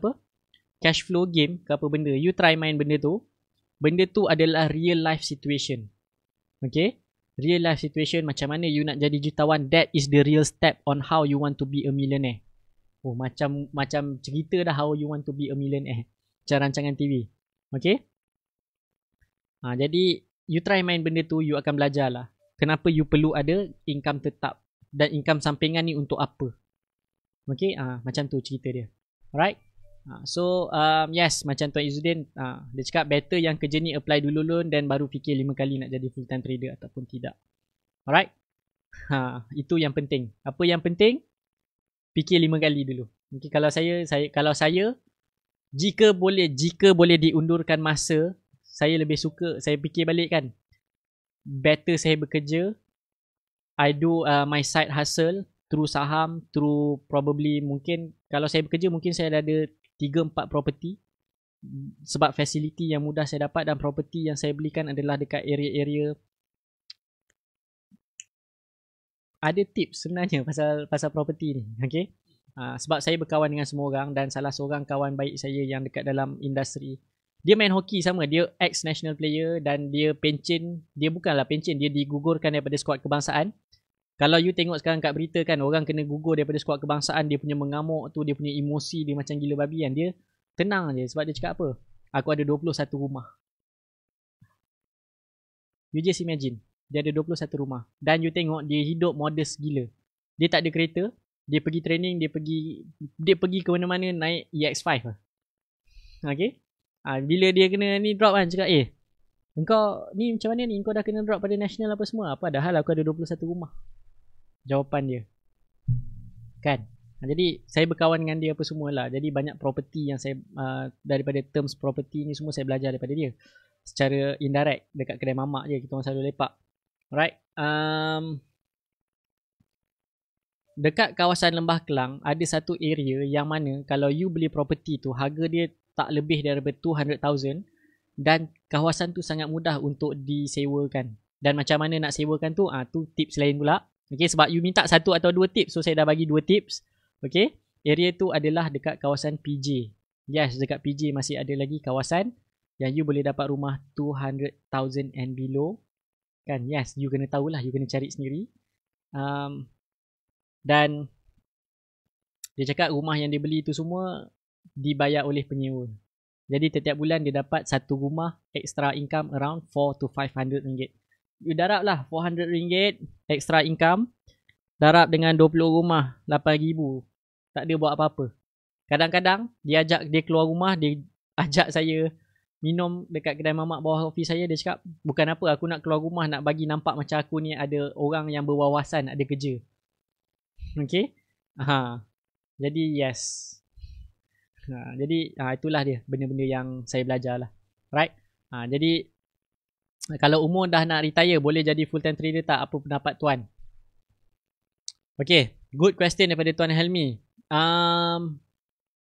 cash flow game ke apa benda, you try main benda tu. Benda tu adalah real life situation. Okay, real life situation, macam mana you nak jadi jutawan. That is the real step on how you want to be a millionaire. Macam cerita dah how you want to be a millionaire, macam rancangan TV. Okay, jadi you try main benda tu, you akan belajar lah kenapa you perlu ada income tetap dan income sampingan ni untuk apa. Okay, macam tu cerita dia. Alright. So yes, macam Tuan Izzuddin, dia cakap better yang kerja ni apply dulu loan dan baru fikir 5 kali nak jadi full time trader ataupun tidak. Alright. Itu yang penting. Apa yang penting? Fikir 5 kali dulu. Okay, kalau saya jika boleh diundurkan masa, saya lebih suka, saya fikir balik kan, better saya bekerja, I do my side hustle through saham, through probably, mungkin kalau saya bekerja mungkin saya ada 3-4 property, sebab facility yang mudah saya dapat dan property yang saya belikan adalah dekat area-area. Ada tips sebenarnya pasal property ni. Okay, sebab saya berkawan dengan semua orang dan salah seorang kawan baik saya yang dekat dalam industri, dia main hoki sama, dia ex-national player dan dia pencen, dia bukanlah pencen, dia digugurkan daripada skuad kebangsaan. Kalau you tengok sekarang kat berita kan, orang kena gugur daripada skuad kebangsaan, dia punya mengamuk tu, dia punya emosi dia macam gila babi kan. Dia tenang je sebab dia cakap apa? Aku ada 21 rumah. You just imagine, Dia ada 21 rumah. Dan you tengok dia hidup modest gila. Dia tak ada kereta. Dia pergi training, dia pergi ke mana-mana naik EX5 lah. Okay. Bila dia kena ni drop kan, cakap engkau ni macam mana ni, engkau dah kena drop pada national apa semua. Padahal aku ada 21 rumah. Jawapan dia. Kan. Jadi saya berkawan dengan dia apa semualah. Jadi banyak property yang saya daripada terms property ni semua saya belajar daripada dia. Secara indirect dekat kedai mamak je, kita orang selalu lepak. Alright. Dekat kawasan Lembah Kelang ada satu area yang mana kalau you beli property tu harga dia tak lebih daripada 200,000 dan kawasan tu sangat mudah untuk disewakan. Dan macam mana nak sewakan tu, tu tips lain pula. Okay, sebab you minta satu atau dua tips, so saya dah bagi dua tips. Okay, area tu adalah dekat kawasan PJ. Yes, dekat PJ masih ada lagi kawasan yang you boleh dapat rumah 200,000 and below. Kan, yes, you kena tahulah, you kena cari sendiri. Dan dia cakap rumah yang dia beli tu semua dibayar oleh penyewa. Jadi setiap bulan dia dapat satu rumah extra income around 4 to 500 ringgit. You darab lah 400 ringgit extra income. Darab dengan 20 rumah 8,000. Tak ada buat apa-apa. Kadang-kadang dia keluar rumah, dia ajak saya minum dekat kedai mamak bawah office saya. Dia cakap, bukan apa, aku nak keluar rumah nak bagi nampak macam aku ni ada orang yang berwawasan, ada kerja. Okay. Jadi yes. Jadi itulah dia benda-benda yang saya belajar lah. Right. Jadi kalau umur dah nak retire, boleh jadi full time trader tak? Apa pendapat tuan? Okay, good question daripada Tuan Helmi.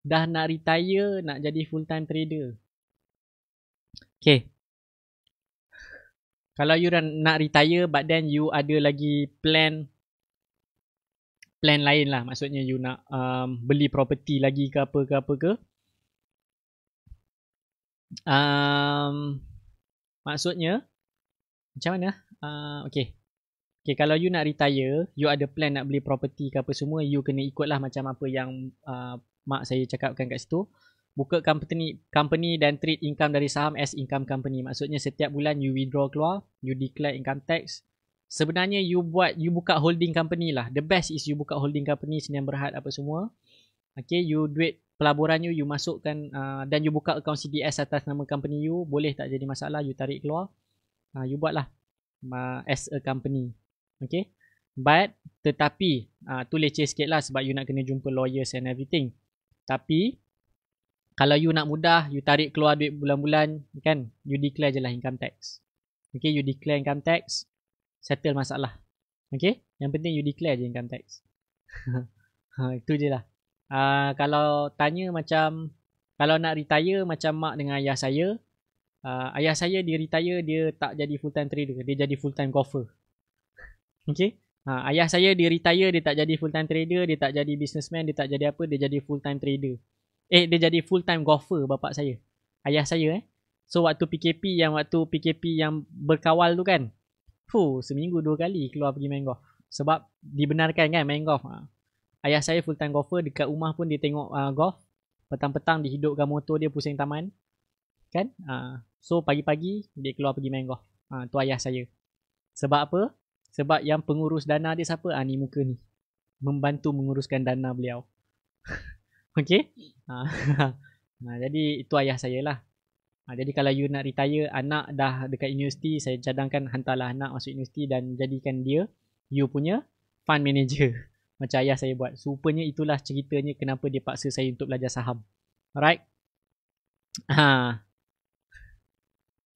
Dah nak retire, nak jadi full time trader. Okay. Kalau you nak retire but then you ada lagi plan lain lah. Maksudnya you nak beli property lagi ke apa ke. Maksudnya macam mana? Okay, kalau you nak retire, you ada plan nak beli property ke apa semua, you kena ikutlah macam apa yang mak saya cakapkan kat situ. Buka company dan treat income dari saham as income company. Maksudnya setiap bulan you withdraw keluar, you declare income tax. Sebenarnya you buka holding company lah. The best is you buka holding company, Sdn Bhd apa semua. Okay, you duit pelaburan you masukkan dan you buka account CDS atas nama company you. Boleh tak jadi masalah, you tarik keluar. You buatlah as a company. Okay. But tetapi tu leceh sikit lah sebab you nak kena jumpa lawyers and everything. Tapi kalau you nak mudah, you tarik keluar duit bulan-bulan kan, you declare je lah income tax. Okay, you declare income tax, settle masalah. Okay, yang penting you declare je income tax. Itu je lah. Kalau tanya macam, kalau nak retire macam mak dengan ayah saya, ayah saya dia retire, dia tak jadi full time trader, dia jadi full time golfer. Okay, ayah saya dia retire, dia tak jadi full time trader, dia tak jadi businessman, dia tak jadi apa, dia jadi full time trader. Dia jadi full time golfer bapak saya. Ayah saya So waktu PKP yang berkawal tu kan, seminggu 2 kali keluar pergi main golf. Sebab dibenarkan kan main golf. Ayah saya full time golfer, dekat rumah pun dia tengok golf. Petang-petang dihidupkan motor dia pusing taman. Kan? So pagi-pagi dia keluar pergi main golf. Tu ayah saya. Sebab apa? Sebab yang pengurus dana dia siapa? Ni muka ni. Membantu menguruskan dana beliau. Okay? Jadi itu ayah saya lah. Jadi kalau you nak retire, anak dah dekat universiti, saya cadangkan hantarlah anak masuk universiti dan jadikan dia you punya fund manager. Macam ayah saya buat. Rupanya itulah ceritanya kenapa dia paksa saya untuk belajar saham. Alright?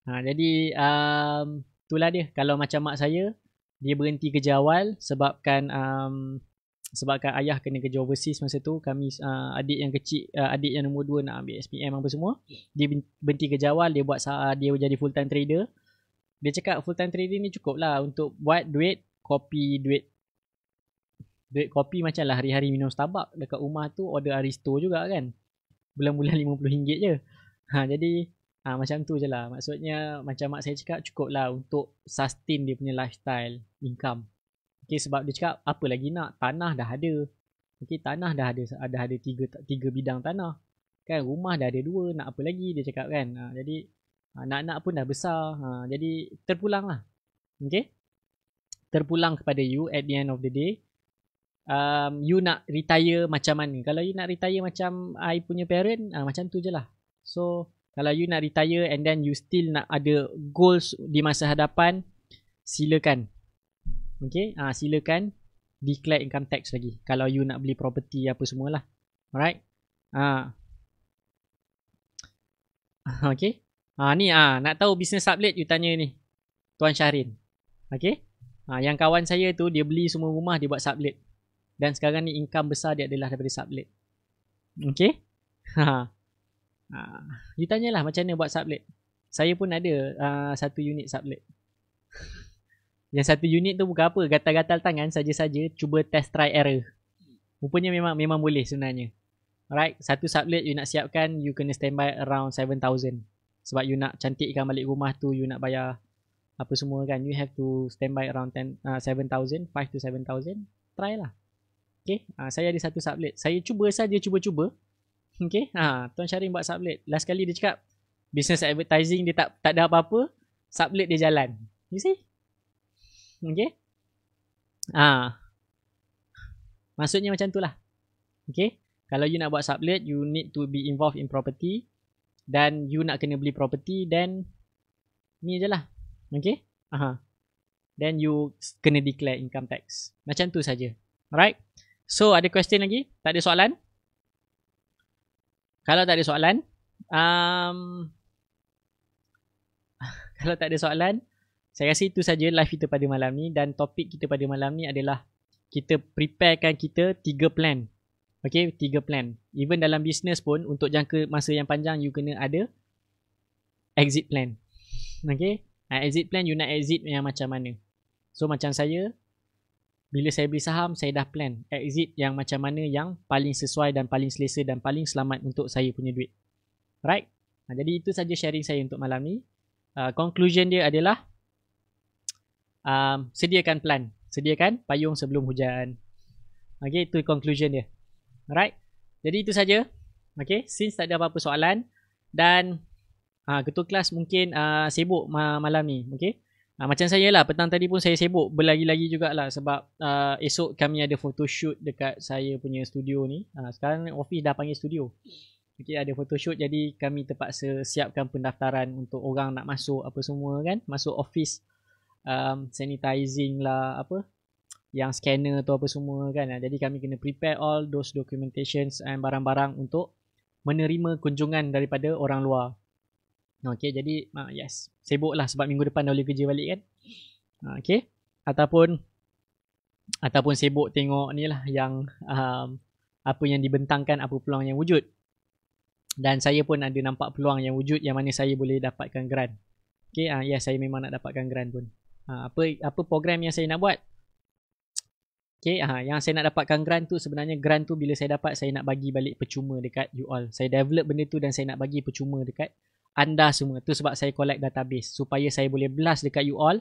Jadi itulah dia. Kalau macam mak saya, dia berhenti kerja awal sebabkan ayah kena kerja overseas masa tu. Kami adik yang kecil, adik yang nombor 2 nak ambil SPM apa semua. Dia berhenti kerja awal, dia jadi full time trader. Dia cakap full time trader ni cukup lah untuk buat duit kopi macam lah hari-hari minum Starbucks. Dekat rumah tu order Aristo juga kan. Bulan-bulan RM50 je. Jadi macam tu je lah. Maksudnya macam mak saya cakap cukup lah untuk sustain dia punya lifestyle, income. Okay, sebab dia cakap apa lagi nak, tanah dah ada. Okay, tanah dah ada tiga bidang tanah. Kan, rumah dah ada 2, nak apa lagi dia cakap kan. Jadi anak-anak pun dah besar. Jadi terpulang lah. Okay. terpulang kepada you at the end of the day. You nak retire macam mana? Kalau you nak retire macam I punya parent, macam tu je lah. So kalau you nak retire and then you still nak ada goals di masa hadapan, silakan. Okay, silakan declare income tax lagi. Kalau you nak beli property apa semualah. Alright. Okay. Ni nak tahu business sublet, you tanya ni Tuan Syahrin. Okay. Yang kawan saya tu dia beli semua rumah, dia buat sublet. Dan sekarang ni income besar dia adalah daripada sublet. Okay. You tanyalah macam mana buat sublet. Saya pun ada satu unit sublet. Yang satu unit tu bukan apa, gatal-gatal tangan saja-saja, cuba test try error. Rupanya memang boleh sebenarnya. Alright, satu sublet you nak siapkan, you kena standby around 7,000. Sebab you nak cantikkan balik rumah tu, you nak bayar apa semua kan, you have to standby around 7,000, 5 to 7,000. Try lah. Okay, saya ada satu sublet. Saya cuba. Okay, Tuan Syahrin buat sublet. Last kali dia cakap business advertising dia tak ada apa-apa, sublet dia jalan. You see? Okay. Maksudnya macam tu lah. Okay. Kalau you nak buat sublet, you need to be involved in property. Dan you nak kena beli property, then ni je lah. Okay. Then you kena declare income tax. Macam tu saja. Alright. So ada question lagi? Tak ada soalan? Kalau tak ada soalan, kalau tak ada soalan, saya rasa itu saja live kita pada malam ni. Dan topik kita pada malam ni adalah kita preparekan kita 3 plan. Okay, 3 plan. Even dalam business pun, untuk jangka masa yang panjang, you kena ada exit plan. Okay, exit plan you nak exit yang macam mana. So macam saya, bila saya beli saham, saya dah plan exit yang macam mana yang paling sesuai dan paling selesa dan paling selamat untuk saya punya duit. Right? Jadi itu saja sharing saya untuk malam ni. Conclusion dia adalah sediakan plan. Sediakan payung sebelum hujan. Okay, itu conclusion dia. Alright. Jadi itu saja. Okay, since tak ada apa-apa soalan. Dan ketua kelas mungkin sibuk malam ni. Okay. Macam saya lah, petang tadi pun saya sibuk berlagi-lagi jugalah sebab esok kami ada photoshoot dekat saya punya studio ni. Sekarang office dah panggil studio. Okay, ada photoshoot, jadi kami terpaksa siapkan pendaftaran untuk orang nak masuk apa semua kan. Masuk office, sanitizing lah, apa yang scanner tu apa semua kan. Jadi kami kena prepare all those documentations and barang-barang untuk menerima kunjungan daripada orang luar. Okay, jadi yes, sibuk lah sebab minggu depan dah boleh kerja balik kan. Okay, ataupun sibuk tengok ni lah yang apa yang dibentangkan, apa peluang yang wujud. Dan saya pun ada nampak peluang yang wujud yang mana saya boleh dapatkan grant. Okay, yes, saya memang nak dapatkan grant pun. Apa program yang saya nak buat? Okay, yang saya nak dapatkan grant tu, sebenarnya grant tu bila saya dapat, saya nak bagi balik percuma dekat you all. Saya develop benda tu dan saya nak bagi percuma dekat anda semua. Tu sebab saya collect database supaya saya boleh blast dekat you all,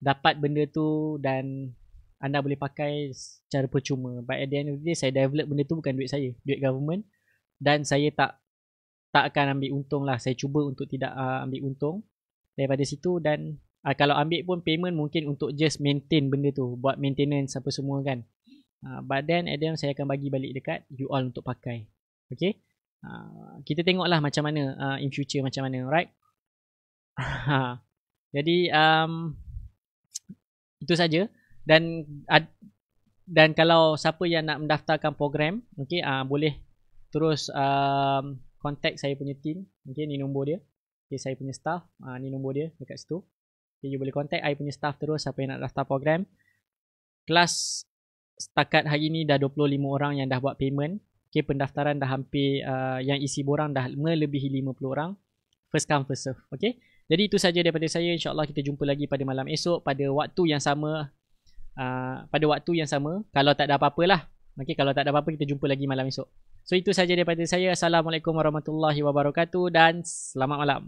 dapat benda tu dan anda boleh pakai secara percuma. But at the end of the day, saya develop benda tu bukan duit saya, duit government. Dan saya tak akan ambil untung lah. Saya cuba untuk tidak ambil untung daripada situ. Dan kalau ambil pun payment mungkin untuk just maintain benda tu, buat maintenance apa semua kan. But then at the end saya akan bagi balik dekat you all untuk pakai. Okay, kita tengoklah macam mana in future macam mana, right? Jadi itu saja. Dan kalau siapa yang nak mendaftarkan program, okay, boleh terus contact saya punya team. Okay, ni nombor dia. Okay, saya punya staff, ni nombor dia dekat situ. Okay, you boleh contact I punya staff terus siapa yang nak daftar program. Kelas setakat hari ni dah 25 orang yang dah buat payment. Okay, pendaftaran dah hampir, yang isi borang dah melebihi 50 orang. First come first serve. Okay, jadi itu saja daripada saya. InsyaAllah kita jumpa lagi pada malam esok pada waktu yang sama. Kalau tak ada apa-apa lah. Okay, kalau tak ada apa-apa kita jumpa lagi malam esok. So itu saja daripada saya. Assalamualaikum warahmatullahi wabarakatuh dan selamat malam.